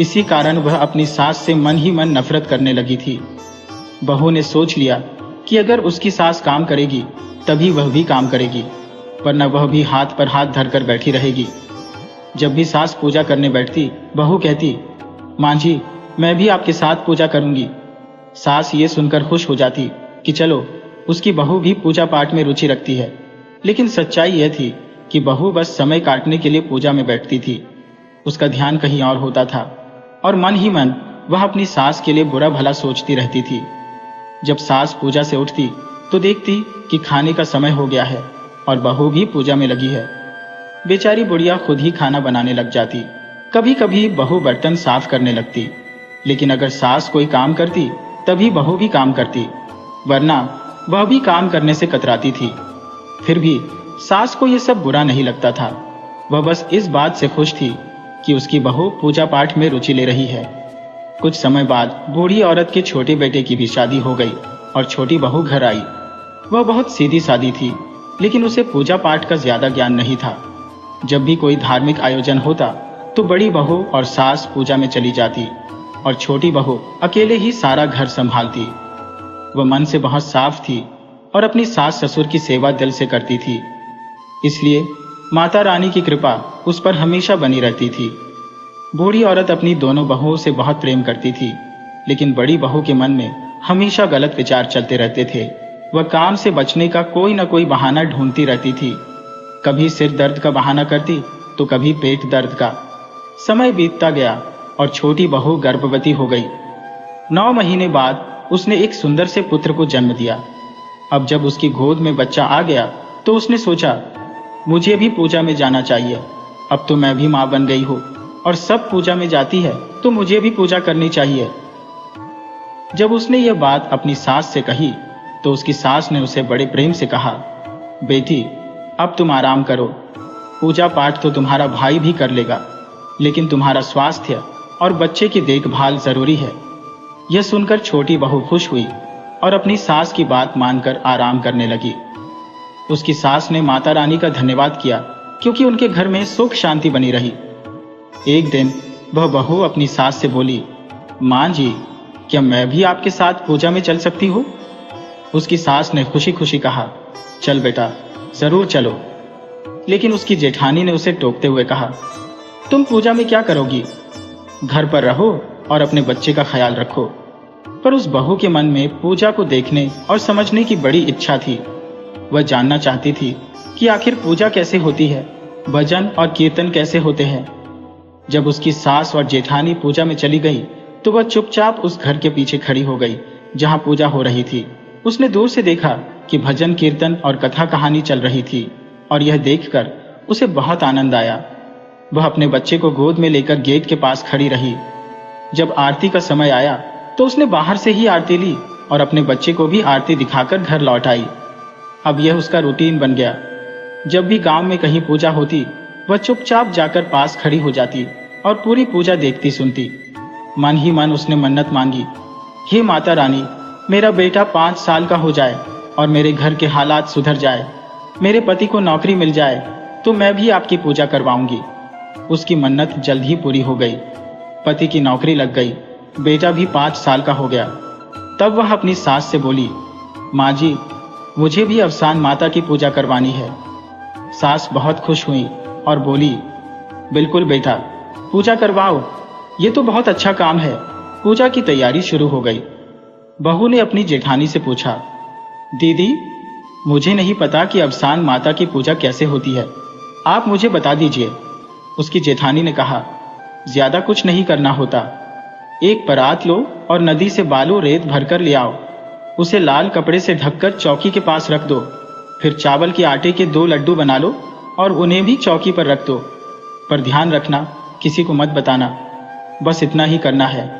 इसी कारण वह अपनी सास से मन ही मन नफरत करने लगी थी। बहू ने सोच लिया कि अगर उसकी सास काम करेगी तभी वह भी काम करेगी, वरना वह भी हाथ पर हाथ धरकर बैठी रहेगी। जब भी सास पूजा करने बैठती, बहू कहती, माँ जी मैं भी आपके साथ पूजा करूंगी। सास ये सुनकर खुश हो जाती कि चलो, उसकी बहू भी पूजा पाठ में रुचि रखती है। लेकिन सच्चाई यह थी कि बहू बस समय काटने के लिए पूजा में बैठती थी। उसका ध्यान कहीं और होता था और मन ही मन वह अपनी सास के लिए बुरा भला सोचती रहती थी। जब सास पूजा से उठती तो देखती कि खाने का समय हो गया है और बहू भी पूजा में लगी है। बेचारी बुढ़िया खुद ही खाना बनाने लग जाती। कभी कभी बहू बर्तन साफ करने लगती, लेकिन अगर सास कोई काम करती तभी बहू भी काम करती, वरना वह भी काम करने से कतराती थी। फिर भी सास को यह सब बुरा नहीं लगता था। वह बस इस बात से खुश थी कि उसकी बहू पूजा पाठ में रुचि ले रही है। कुछ समय बाद बूढ़ी औरत के छोटे बेटे की भी शादी हो गई और छोटी बहू घर आई। वह बहुत सीधी सादी थी, लेकिन उसे पूजा पाठ का ज्यादा ज्ञान नहीं था। जब भी कोई धार्मिक आयोजन होता तो बड़ी बहू और सास पूजा में चली जाती और छोटी बहू अकेले ही सारा घर संभालती। वह मन से बहुत साफ थी और अपनी सास ससुर की सेवा दिल से करती थी, इसलिए माता रानी की कृपा उस पर हमेशा बनी रहती थी। बूढ़ी औरत अपनी दोनों बहुओं से बहुत प्रेम करती थी, लेकिन बड़ी बहू के मन में हमेशा गलत विचार चलते रहते थे। वह काम से बचने का कोई न कोई बहाना ढूंढती रहती थी। कभी सिर दर्द का बहाना करती तो कभी पेट दर्द का। समय बीतता गया और छोटी बहू गर्भवती हो गई। 9 महीने बाद उसने एक सुंदर से पुत्र को जन्म दिया। अब जब उसकी गोद में बच्चा आ गया तो उसने सोचा, मुझे भी पूजा में जाना चाहिए। अब तो मैं भी माँ बन गई हूँ और सब पूजा में जाती है तो मुझे भी पूजा करनी चाहिए। जब उसने यह बात अपनी सास से कही तो उसकी सास ने उसे बड़े प्रेम से कहा, बेटी अब तुम आराम करो। पूजा पाठ तो तुम्हारा भाई भी कर लेगा, लेकिन तुम्हारा स्वास्थ्य और बच्चे की देखभाल जरूरी है। यह सुनकर छोटी बहू खुश हुई और अपनी सास की बात मानकर आराम करने लगी। उसकी सास ने माता रानी का धन्यवाद किया, क्योंकि उनके घर में सुख शांति बनी रही। एक दिन वह बहू अपनी सास से बोली, माँ जी क्या मैं भी आपके साथ पूजा में चल सकती हूँ? उसकी सास ने खुशी खुशी कहा, चल बेटा जरूर चलो। लेकिन उसकी जेठानी ने उसे टोकते हुए कहा, तुम पूजा में क्या करोगी? घर पर रहो और अपने बच्चे का ख्याल रखो। पर उस बहू के मन में पूजा को देखने और समझने की बड़ी इच्छा थी। वह जानना चाहती थी कि आखिर पूजा कैसे होती है, भजन और कीर्तन कैसे होते हैं। जब उसकी सास और जेठानी पूजा में चली गई तो वह चुपचाप उस घर के पीछे खड़ी हो गई जहां पूजा हो रही थी। उसने दूर से देखा कि भजन कीर्तन और कथा कहानी चल रही थी और यह देखकर उसे बहुत आनंद आया। वह अपने बच्चे को गोद में लेकर गेट के पास खड़ी रही। जब आरती का समय आया तो उसने बाहर से ही आरती ली और अपने बच्चे को भी आरती दिखाकर घर लौट आई। अब यह उसका रूटीन बन गया। जब भी गांव में कहीं पूजा होती वह चुपचाप जाकर पास खड़ी हो जाती और पूरी पूजा देखती सुनती। मन ही मन उसने मन्नत मांगी, हे माता रानी, मेरा बेटा 5 साल का हो जाए और मेरे घर के हालात सुधर जाए, मेरे पति को नौकरी मिल जाए, तो मैं भी आपकी पूजा करवाऊंगी। उसकी मन्नत जल्द ही पूरी हो गई। पति की नौकरी लग गई, बेटा भी 5 साल का हो गया। तब वह अपनी सास से बोली, माँ जी, मुझे भी अवसान माता की पूजा करवानी है। सास बहुत खुश हुई और बोली, बिल्कुल बेटा, पूजा करवाओ, ये तो बहुत अच्छा काम है। पूजा की तैयारी शुरू हो गई। बहू ने अपनी जेठानी से पूछा, दीदी, मुझे नहीं पता कि अवसान माता की पूजा कैसे होती है, आप मुझे बता दीजिए। उसकी जेठानी ने कहा, ज्यादा कुछ नहीं करना होता। एक परात लो और नदी से बालू रेत भरकर ले आओ। उसे लाल कपड़े से ढककर चौकी के पास रख दो। फिर चावल के आटे के 2 लड्डू बना लो और उन्हें भी चौकी पर रख दो। पर ध्यान रखना, किसी को मत बताना। बस इतना ही करना है।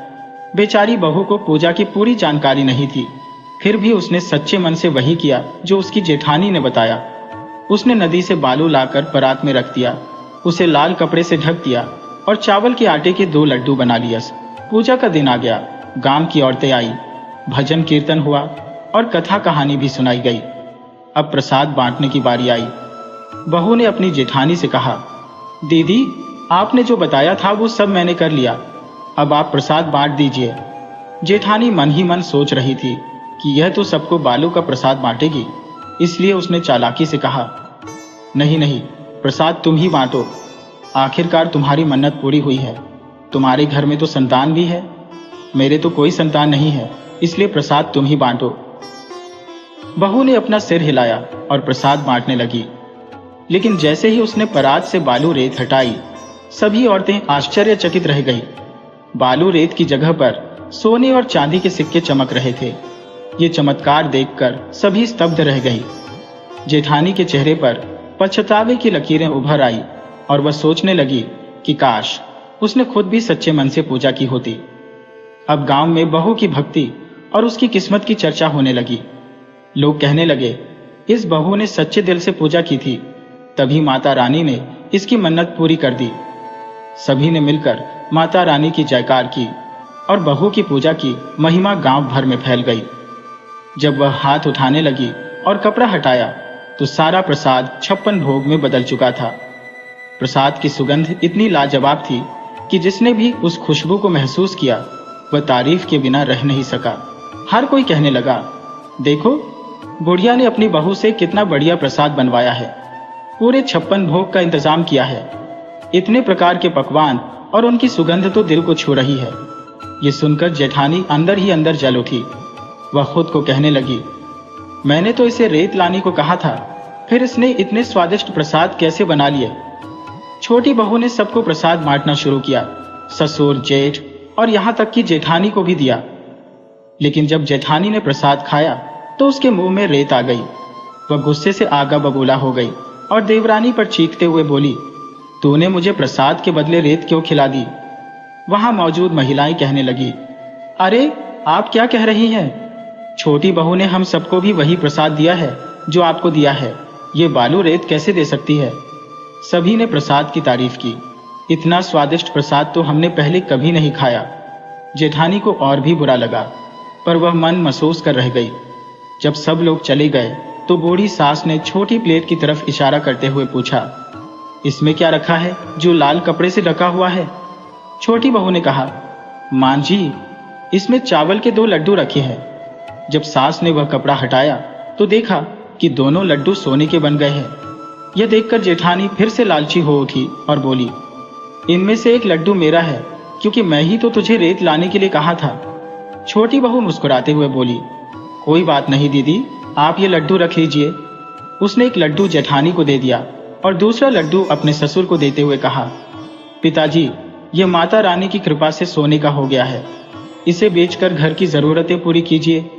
बेचारी बहू को पूजा की पूरी जानकारी नहीं थी, फिर भी उसने सच्चे मन से वही किया जो उसकी जेठानी ने बताया। उसने नदी से बालू लाकर परात में रख दिया, उसे लाल कपड़े से ढक दिया और चावल के आटे के 2 लड्डू बना लिया। पूजा का दिन आ गया। गांव की औरतें आई, भजन कीर्तन हुआ और कथा कहानी भी सुनाई गई। अब प्रसाद बांटने की बारी आई। बहू ने अपनी जेठानी से कहा, दीदी, आपने जो बताया था वो सब मैंने कर लिया, अब आप प्रसाद बांट दीजिए। जेठानी मन ही मन सोच रही थी कि यह तो सबको बालू का प्रसाद बांटेगी, इसलिए उसने चालाकी से कहा, नहीं नहीं, प्रसाद तुम ही बांटो। आखिरकार तुम्हारी मन्नत पूरी हुई है। तुम्हारे घर में तो संतान भी है, मेरे तो कोई संतान नहीं है, इसलिए प्रसाद तुम ही बांटो। बहू ने अपना सिर हिलाया और प्रसाद बांटने लगी। लेकिन जैसे ही उसने परात से बालू रेत हटाई, सभी औरतें आश्चर्यचकित रह गई। बालू रेत की जगह पर सोने और चांदी के सिक्के चमक रहे थे। ये चमत्कार देखकर सभी स्तब्ध रह गई। जेठानी के चेहरे पर पछतावे की लकीरें उभर आई और वह सोचने लगी कि काश उसने खुद भी सच्चे मन से पूजा की होती। अब गांव में बहू की भक्ति और उसकी किस्मत की चर्चा होने लगी। लोग कहने लगे, इस बहू ने सच्चे दिल से पूजा की थी, तभी माता रानी ने इसकी मन्नत पूरी कर दी। सभी ने मिलकर माता रानी की जयकार की और बहू की पूजा की महिमा गांव भर में फैल गई। जब वह हाथ उठाने लगी और कपड़ा हटाया तो सारा प्रसाद 56 भोग में बदल चुका था। प्रसाद की सुगंध इतनी लाजवाब थी कि जिसने भी उस खुशबू को महसूस किया वह तारीफ के बिना रह नहीं सका। हर कोई कहने लगा, देखो, बुढ़िया ने अपनी बहू से कितना बढ़िया प्रसाद बनवाया है, पूरे 56 भोग का इंतजाम किया है। इतने प्रकार के पकवान और उनकी सुगंध तो दिल को छू रही है। ये सुनकर जेठानी अंदर ही अंदर जल उठी। वह खुद को कहने लगी, मैंने तो इसे रेत लाने को कहा था, फिर इसने इतने स्वादिष्ट प्रसाद कैसे बना लिए। छोटी बहू ने सबको प्रसाद बांटना शुरू किया, ससुर, जेठ और यहाँ तक कि जेठानी को भी दिया। लेकिन जब जेठानी ने प्रसाद खाया तो उसके मुंह में रेत आ गई। वह गुस्से से आगा बबूला हो गई और देवरानी पर चीखते हुए बोली, तूने मुझे प्रसाद के बदले रेत क्यों खिला दी। वहां मौजूद महिलाएं कहने लगी, अरे आप क्या कह रही हैं? छोटी बहू ने हम सबको भी वही प्रसाद दिया है जो आपको दिया है, ये बालू रेत कैसे दे सकती है। सभी ने प्रसाद की तारीफ की। इतना स्वादिष्ट प्रसाद तो हमने पहले कभी नहीं खाया। जेठानी को और भी बुरा लगा, पर वह मन महसूस कर रह गई। जब सब लोग चले गए तो बूढ़ी सास ने छोटी प्लेट की तरफ इशारा करते हुए पूछा, इसमें क्या रखा है जो लाल कपड़े से ढका हुआ है। छोटी बहू ने कहा, मां जी, इसमें चावल के 2 लड्डू रखे हैं। जब सास ने वह कपड़ा हटाया तो देखा कि दोनों लड्डू सोने के बन गए हैं। यह देखकर जेठानी फिर से लालची हो उठी और बोली, इनमें से एक लड्डू मेरा है, क्योंकि मैं ही तो तुझे रेत लाने के लिए कहा था। छोटी बहू मुस्कुराते हुए बोली, कोई बात नहीं दीदी, आप ये लड्डू रख लीजिए। उसने एक लड्डू जेठानी को दे दिया और दूसरा लड्डू अपने ससुर को देते हुए कहा, पिताजी, ये माता रानी की कृपा से सोने का हो गया है, इसे बेचकर घर की जरूरतें पूरी कीजिए।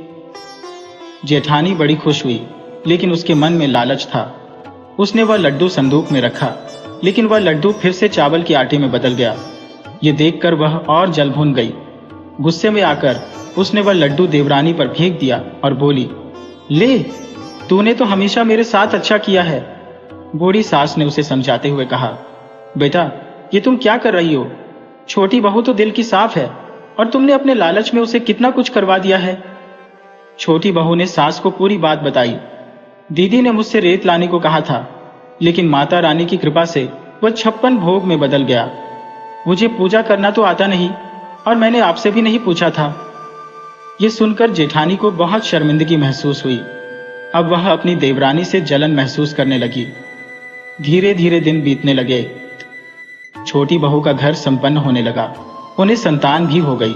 जेठानी बड़ी खुश हुई, लेकिन उसके मन में लालच था। उसने वह लड्डू संदूक में रखा, लेकिन वह लड्डू फिर से चावल के आटे में बदल गया। ये देखकर वह और जल भून गई। गुस्से में आकर उसने वह लड्डू देवरानी पर फेंक दिया और बोली, ले, तूने तो हमेशा मेरे साथ अच्छा किया है। बूढ़ी सास ने उसे समझाते हुए कहा, बेटा, ये तुम क्या कर रही हो? छोटी बहू तो दिल की साफ है और तुमने अपने लालच में उसे कितना कुछ करवा दिया है। छोटी बहू ने सास को पूरी बात बताई। दीदी ने मुझसे रेत लाने को कहा था, लेकिन माता रानी की कृपा से वह 56 भोग में बदल गया। मुझे पूजा करना तो आता नहीं और मैंने आपसे भी नहीं पूछा था। ये सुनकर जेठानी को बहुत शर्मिंदगी महसूस हुई। अब वह अपनी देवरानी से जलन महसूस करने लगी। धीरे धीरे दिन बीतने लगे। छोटी बहू का घर संपन्न होने लगा। उन्हें संतान भी हो गई।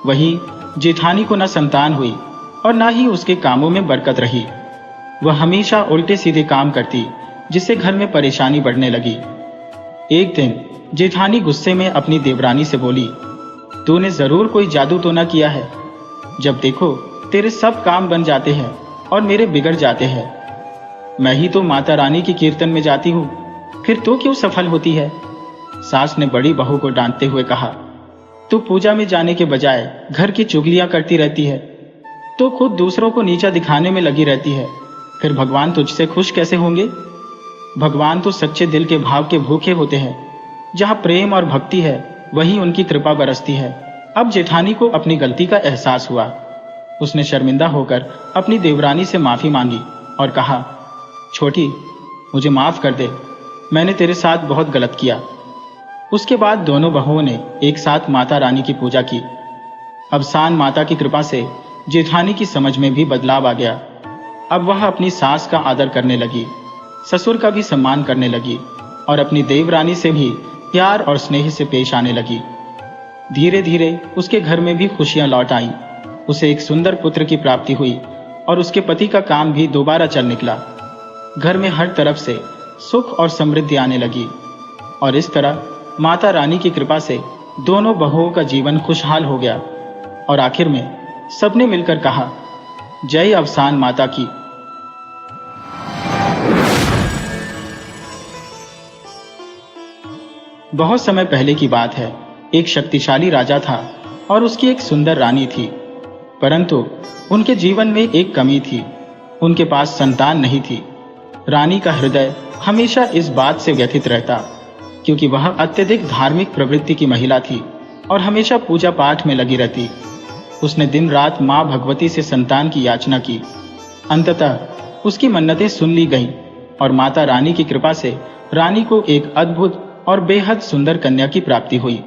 वहीं जेठानी को न संतान हुई और न ही उसके कामों में बरकत रही। वह हमेशा उल्टे सीधे काम करती, जिससे घर में परेशानी बढ़ने लगी। एक दिन जेठानी गुस्से में अपनी देवरानी से बोली, तूने जरूर कोई जादू तो न किया है। जब देखो तेरे सब काम बन जाते हैं और मेरे बिगड़ जाते हैं। मैं ही तो माता रानी की कीर्तन में जाती हूँ, फिर तो क्यों सफल होती है। सास ने बड़ी बहू को डांटते हुए कहा, तू पूजा में जाने के बजाय घर की चुगलियां करती रहती है, तो खुद दूसरों को नीचा दिखाने में लगी रहती है। फिर भगवान तुझसे खुश कैसे होंगे। भगवान तो सच्चे दिल के भाव के भूखे होते हैं। जहाँ प्रेम और भक्ति है वहीं उनकी कृपा बरसती है। अब जेठानी को अपनी गलती का एहसास हुआ। उसने शर्मिंदा होकर अपनी देवरानी से माफी मांगी और कहा, छोटी, मुझे माफ कर दे, मैंने तेरे साथ बहुत गलत किया। उसके बाद दोनों बहुओं ने एक साथ माता रानी की पूजा की। अब सान माता की कृपा से जेठानी की समझ में भी बदलाव आ गया। अब वह अपनी सास का आदर करने लगी, ससुर का भी सम्मान करने लगी और अपनी देवरानी से भी प्यार और स्नेह से पेश आने लगी। धीरे धीरे उसके घर में भी खुशियां लौट आईं। उसे एक सुंदर पुत्र की प्राप्ति हुई और उसके पति का काम भी दोबारा चल निकला। घर में हर तरफ से सुख और समृद्धि आने लगी और इस तरह माता रानी की कृपा से दोनों बहुओं का जीवन खुशहाल हो गया। और आखिर में सबने मिलकर कहा, जय अवसान माता की। बहुत समय पहले की बात है। एक शक्तिशाली राजा था और उसकी एक सुंदर रानी थी, परंतु उनके जीवन में एक कमी थी। उनके पास संतान नहीं थी। रानी का हृदय हमेशा इस बात से व्यथित रहता, क्योंकि वह अत्यधिक धार्मिक प्रवृत्ति की महिला थी और हमेशा पूजा पाठ में लगी रहती। उसने दिन रात मां भगवती से संतान की याचना की। अंततः उसकी मन्नतें सुन ली गईं और माता रानी की कृपा से रानी को एक अद्भुत और बेहद सुंदर कन्या की प्राप्ति हुई।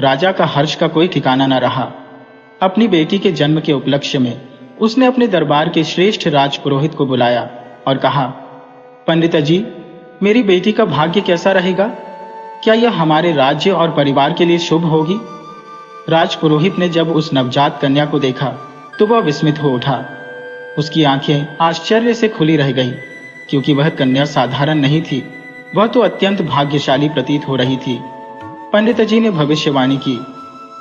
राजा का हर्ष का कोई ठिकाना न रहा। अपनी बेटी के जन्म के उपलक्ष्य में उसने अपने दरबार के श्रेष्ठ राजपुरोहित को बुलाया और कहा, पंडित जी, मेरी बेटी का भाग्य कैसा रहेगा? क्या यह हमारे राज्य और परिवार के लिए शुभ होगी? राजपुरोहित ने जब उस नवजात कन्या को देखा तो वह विस्मित हो उठा। उसकी आंखें आश्चर्य से खुली रह गईं, क्योंकि वह कन्या साधारण नहीं थी, वह तो अत्यंत भाग्यशाली प्रतीत हो रही थी। पंडित जी ने भविष्यवाणी की,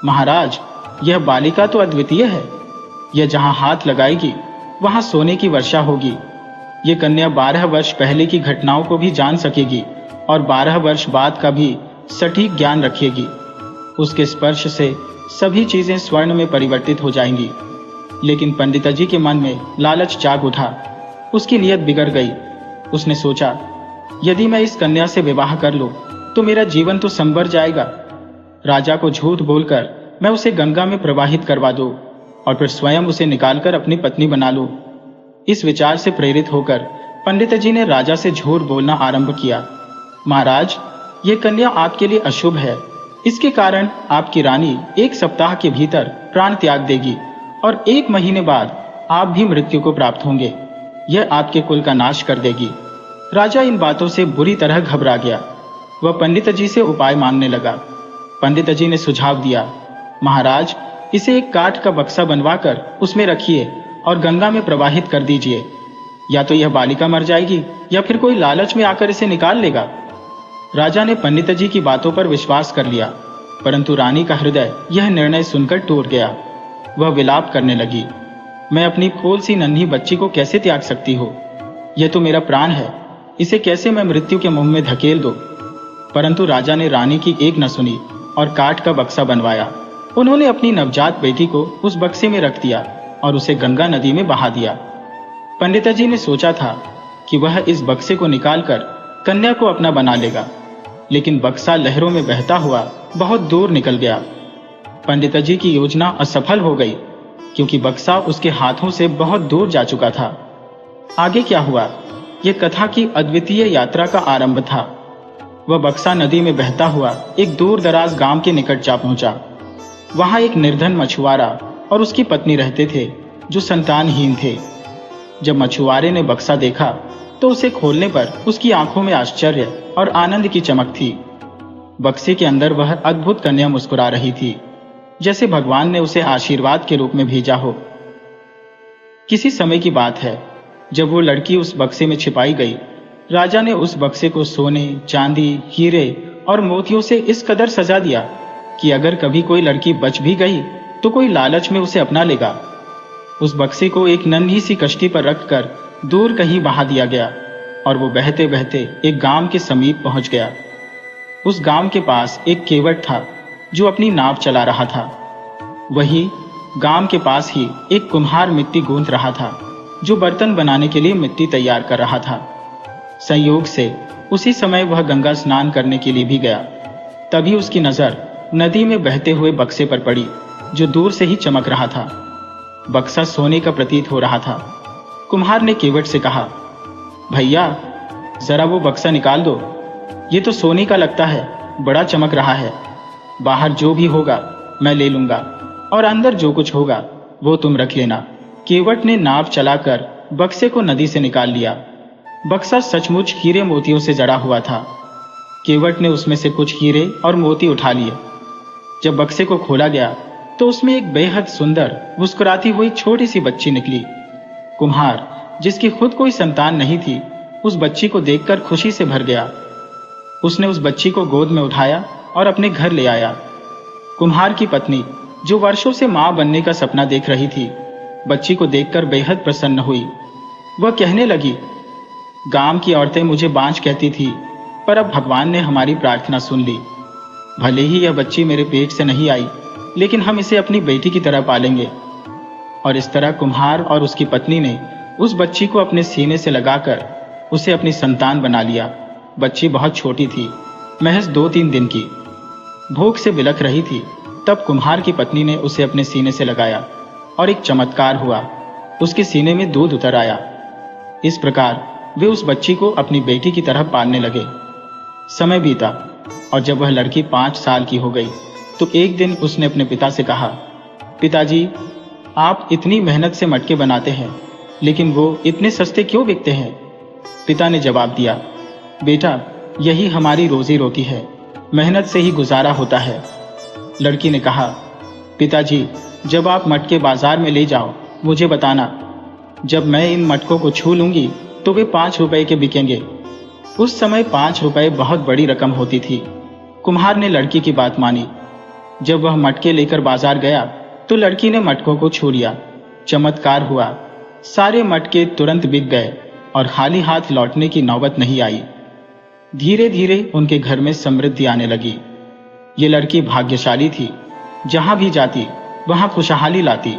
महाराज, यह बालिका तो अद्वितीय है। यह जहां हाथ लगाएगी वहां सोने की वर्षा होगी। ये कन्या 12 वर्ष पहले की घटनाओं को भी जान सकेगी और 12 वर्ष बाद का भी सटीक ज्ञान रखेगी। उसके स्पर्श से सभी चीजें स्वर्ण में परिवर्तित हो जाएंगी। लेकिन पंडित जी के मन में लालच जाग उठा। उसकी नीयत बिगड़ गई। उसने सोचा, यदि मैं इस कन्या से विवाह कर लूं तो मेरा जीवन तो संवर जाएगा। राजा को झूठ बोलकर मैं उसे गंगा में प्रवाहित करवा दूं और फिर स्वयं उसे निकालकर अपनी पत्नी बना लूं। इस विचार से प्रेरित होकर पंडित जी ने राजा से झूठ बोलना आरंभ किया। महाराज, यह कन्या आपके लिए अशुभ है। इसके कारण आपकी रानी 1 सप्ताह के भीतर प्राण त्याग देगी और 1 महीने बाद आप भी मृत्यु को प्राप्त होंगे। यह आपके कुल का नाश कर देगी। राजा इन बातों से बुरी तरह घबरा गया। वह पंडित जी से उपाय मांगने लगा। पंडित जी ने सुझाव दिया, महाराज, इसे एक काठ का बक्सा बनवाकर उसमें रखिए और गंगा में प्रवाहित कर दीजिए। या तो यह बालिका मर जाएगी या फिर कोई लालच में आकर इसे निकाल लेगा। राजा ने पंडित जी की बातों पर विश्वास कर लिया, परंतु रानी का हृदय यह निर्णय सुनकर टूट गया। वह विलाप करने लगी, मैं अपनी फूल सी नन्ही बच्ची को कैसे त्याग सकती हूँ? यह तो मेरा प्राण है, इसे कैसे मैं मृत्यु के मुंह में धकेल दूं? परंतु राजा ने रानी की एक न सुनी और काठ का बक्सा बनवाया। उन्होंने अपनी नवजात बेटी को उस बक्से में रख दिया और उसे गंगा नदी में बहा दिया। पंडित जी ने सोचा था कि वह इस बक्से को निकालकर कन्या को अपना बना लेगा, लेकिन बक्सा लहरों में बहता हुआ बहुत दूर निकल गया। पंडित जी की योजना असफल हो गई। क्योंकि बक्सा उसके हाथों से बहुत दूर जा चुका था। आगे क्या हुआ, यह कथा की अद्वितीय यात्रा का आरंभ था। वह बक्सा नदी में बहता हुआ एक दूर दराज गांव के निकट जा पहुंचा। वहां एक निर्धन मछुआरा और उसकी पत्नी रहते थे, जो संतानहीन थे। जब मछुआरे ने बक्सा देखा तो उसे खोलने पर उसकी आंखों में आश्चर्य और आनंद की चमक थी। बक्से के अंदर वह अद्भुत कन्या मुस्कुरा रही थी, जैसे भगवान ने उसे आशीर्वाद के रूप में भेजा हो। किसी समय की बात है, जब वो लड़की उस बक्से में छिपाई गई, राजा ने उस बक्से को सोने, चांदी, हीरे और मोतियों से इस कदर सजा दिया कि अगर कभी कोई लड़की बच भी गई तो कोई लालच में उसे अपना लेगा। उस बक्से को एक नन्ही सी कश्ती पर रखकर दूर कहीं बहा दिया गया और वो बहते बहते एक गांव के समीप पहुंच गया। उस गांव के पास एक केवट था जो अपनी नाव चला रहा था। वही गांव के पास ही एक कुम्हार मिट्टी गूंथ रहा था, जो बर्तन बनाने के लिए मिट्टी तैयार कर रहा था। संयोग से उसी समय वह गंगा स्नान करने के लिए भी गया। तभी उसकी नजर नदी में बहते हुए बक्से पर पड़ी, जो दूर से ही चमक रहा था। बक्सा सोने का प्रतीत हो रहा था। कुम्हार ने केवट से कहा, भैया जरा वो बक्सा निकाल दो, ये तो सोने का लगता है, बड़ा चमक रहा है। बाहर जो भी होगा मैं ले लूंगा और अंदर जो कुछ होगा वो तुम रख लेना। केवट ने नाव चलाकर बक्से को नदी से निकाल लिया। बक्सा सचमुच हीरे मोतियों से जड़ा हुआ था। केवट ने उसमें से कुछ हीरे और मोती उठा लिए। जब बक्से को खोला गया तो उसमें एक बेहद सुंदर मुस्कुराती हुई छोटी सी बच्ची निकली। कुम्हार, जिसकी खुद कोई संतान नहीं थी, उस बच्ची को देखकर खुशी से भर गया। उसने उस बच्ची को गोद में उठाया और अपने घर ले आया। कुम्हार की पत्नी, जो वर्षों से मां बनने का सपना देख रही थी, बच्ची को देखकर बेहद प्रसन्न हुई। वह कहने लगी, गांव की औरतें मुझे बांझ कहती थी, पर अब भगवान ने हमारी प्रार्थना सुन ली। भले ही यह बच्ची मेरे पेट से नहीं आई, लेकिन हम इसे अपनी बेटी की तरह पालेंगे। और इस तरह कुम्हार और उसकी पत्नी ने उस बच्ची को अपने सीने से लगाकर उसे अपनी संतान बना लिया। बच्ची बहुत छोटी थी, महज 2-3 दिन की। भूख से बिलख रही थी। तब कुम्हार की पत्नी ने उसे अपने सीने से लगाया और एक चमत्कार हुआ, उसके सीने में दूध उतर आया। इस प्रकार वे उस बच्ची को अपनी बेटी की तरह पालने लगे। समय बीता और जब वह लड़की 5 साल की हो गई तो एक दिन उसने अपने पिता से कहा, पिताजी, आप इतनी मेहनत से मटके बनाते हैं, लेकिन वो इतने सस्ते क्यों बिकते हैं? पिता ने जवाब दिया, बेटा, यही हमारी रोजी रोटी है, मेहनत से ही गुजारा होता है। लड़की ने कहा, पिताजी, जब आप मटके बाजार में ले जाओ मुझे बताना। जब मैं इन मटकों को छू लूंगी तो वे 5 रुपए के बिकेंगे। उस समय 5 रुपए बहुत बड़ी रकम होती थी। कुम्हार ने लड़की की बात मानी। जब वह मटके लेकर बाजार गया तो लड़की ने मटकों को छू लिया। चमत्कार हुआ, सारे मटके तुरंत बिक गए और खाली हाथ लौटने की नौबत नहीं आई। धीरे धीरे उनके घर में समृद्धि आने लगी। ये लड़की भाग्यशाली थी, जहां भी जाती वहां खुशहाली लाती।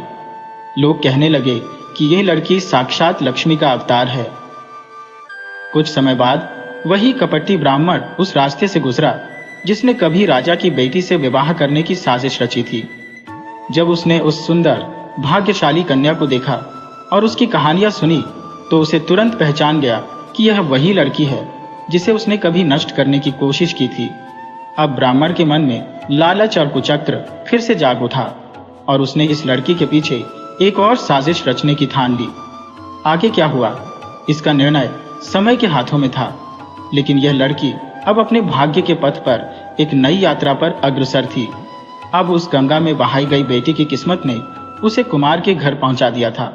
लोग कहने लगे कि यह लड़की साक्षात लक्ष्मी का अवतार है। कुछ समय बाद वही कपटी ब्राह्मण उस रास्ते से गुजरा जिसने कभी राजा की बेटी से विवाह करने की साजिश रची थी। जब उसने उस सुंदर भाग्यशाली कन्या को देखा और उसकी कहानियां सुनी तो उसे तुरंत पहचान गया कि यह वही लड़की है जिसे उसने कभी नष्ट करने की कोशिश की थी। अब ब्राह्मण के मन में लालच और कुचक्र फिर से जाग उठा और उसने इस लड़की के पीछे एक और साजिश रचने की ठान ली। आगे क्या हुआ, इसका निर्णय समय के हाथों में था, लेकिन यह लड़की अब अपने भाग्य के पथ पर एक नई यात्रा पर अग्रसर थी। अब उस गंगा में बहाई गई बेटी की किस्मत ने उसे कुमार के घर पहुंचा दिया था।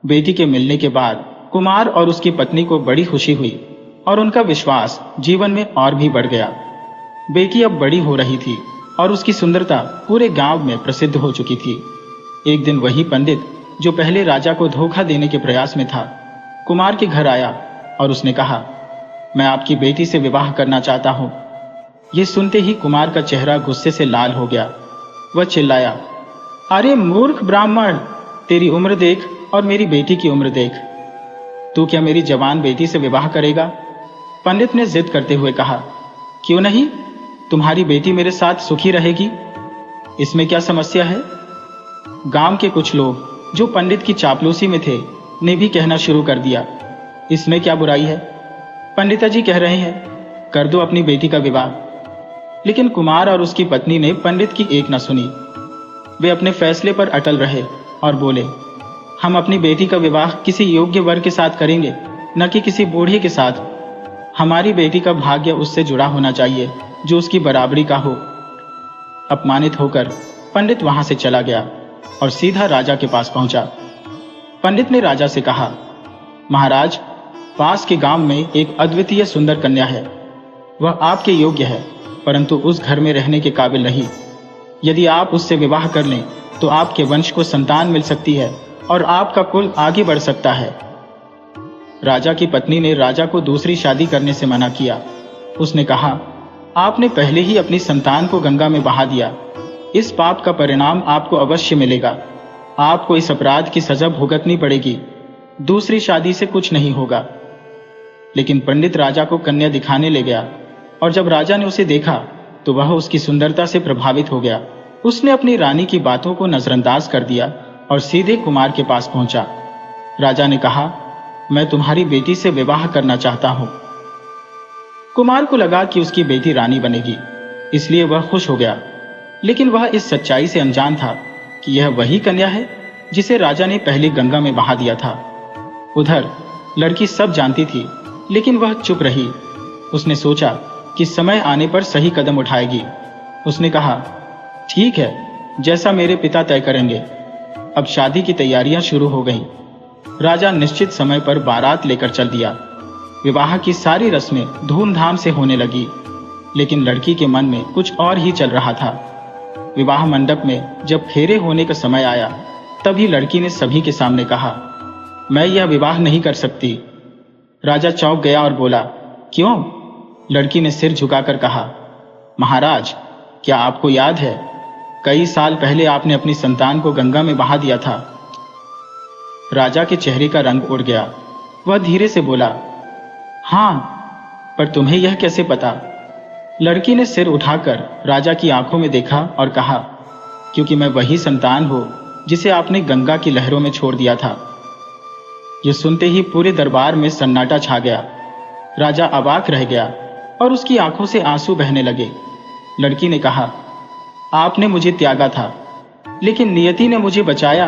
बेटी के मिलने के बाद कुमार और उसकी पत्नी को बड़ी खुशी हुई और उनका विश्वास जीवन में और भी बढ़ गया। बेटी अब बड़ी हो रही थी और उसकी सुंदरता पूरे गांव में प्रसिद्ध हो चुकी थी। एक दिन वही पंडित जो पहले राजा को धोखा देने के प्रयास में था, कुमार के घर आया और उसने कहा, मैं आपकी बेटी से विवाह करना चाहता हूं। यह सुनते ही कुमार का चेहरा गुस्से से लाल हो गया। वह चिल्लाया, अरे मूर्ख ब्राह्मण, तेरी उम्र देख और मेरी बेटी की उम्र देख। तू क्या मेरी जवान बेटी से विवाह करेगा? पंडित ने जिद करते हुए कहा, क्यों नहीं, तुम्हारी बेटी मेरे साथ सुखी रहेगी, इसमें क्या समस्या है? गांव के कुछ लोग जो पंडित की चापलूसी में थे ने भी कहना शुरू कर दिया, इसमें क्या बुराई है? पंडिता जी कह रहे हैं कर दो अपनी बेटी का विवाह। लेकिन कुमार और उसकी पत्नी ने पंडित की एक न सुनी। वे अपने फैसले पर अटल रहे और बोले, हम अपनी बेटी का विवाह किसी योग्य वर के साथ करेंगे, न कि किसी बूढ़े के साथ। हमारी बेटी का भाग्य उससे जुड़ा होना चाहिए जो उसकी बराबरी का हो। अपमानित होकर पंडित वहां से चला गया और सीधा राजा के पास पहुंचा। पंडित ने राजा से कहा, महाराज, पास के गांव में एक अद्वितीय सुंदर कन्या है। वह आपके योग्य है, परंतु उस घर में रहने के काबिल नहीं। यदि आप उससे विवाह कर लें तो आपके वंश को संतान मिल सकती है और आपका कुल आगे बढ़ सकता है। राजा की पत्नी ने राजा को दूसरी शादी करने से मना किया। उसने कहा, आपने पहले ही अपनी संतान को गंगा में बहा दिया। इस पाप का परिणाम आपको अवश्य मिलेगा। आपको इस अपराध की सजा भुगतनी पड़ेगी। दूसरी शादी से कुछ नहीं होगा। लेकिन पंडित राजा को कन्या दिखाने ले गया और जब राजा ने उसे देखा तो वह उसकी सुंदरता से प्रभावित हो गया। उसने अपनी रानी की बातों को नजरअंदाज कर दिया और सीधे कुमार के पास पहुंचा। राजा ने कहा, मैं तुम्हारी बेटी से विवाह करना चाहता हूं। कुमार को लगा कि उसकी बेटी रानी बनेगी, इसलिए वह खुश हो गया। लेकिन वह इस सच्चाई से अनजान था कि यह वही कन्या है जिसे राजा ने पहले गंगा में बहा दिया था। उधर लड़की सब जानती थी, लेकिन वह चुप रही। उसने सोचा कि समय आने पर सही कदम उठाएगी। उसने कहा, ठीक है, जैसा मेरे पिता तय करेंगे। अब शादी की तैयारियां शुरू हो गईं। राजा निश्चित समय पर बारात लेकर चल दिया। विवाह की सारी रस्में धूमधाम से होने लगी, लेकिन लड़की के मन में कुछ और ही चल रहा था। विवाह मंडप में जब फेरे होने का समय आया, तभी लड़की ने सभी के सामने कहा, मैं यह विवाह नहीं कर सकती। राजा चौंक गया और बोला, क्यों? लड़की ने सिर झुकाकर कहा, महाराज, क्या आपको याद है कई साल पहले आपने अपनी संतान को गंगा में बहा दिया था? राजा के चेहरे का रंग उड़ गया। वह धीरे से बोला, हां, पर तुम्हें यह कैसे पता? लड़की ने सिर उठाकर राजा की आंखों में देखा और कहा, क्योंकि मैं वही संतान हूं जिसे आपने गंगा की लहरों में छोड़ दिया था। यह सुनते ही पूरे दरबार में सन्नाटा छा गया। राजा अवाक रह गया और उसकी आंखों से आंसू बहने लगे। लड़की ने कहा, आपने मुझे त्यागा था, लेकिन नियति ने मुझे बचाया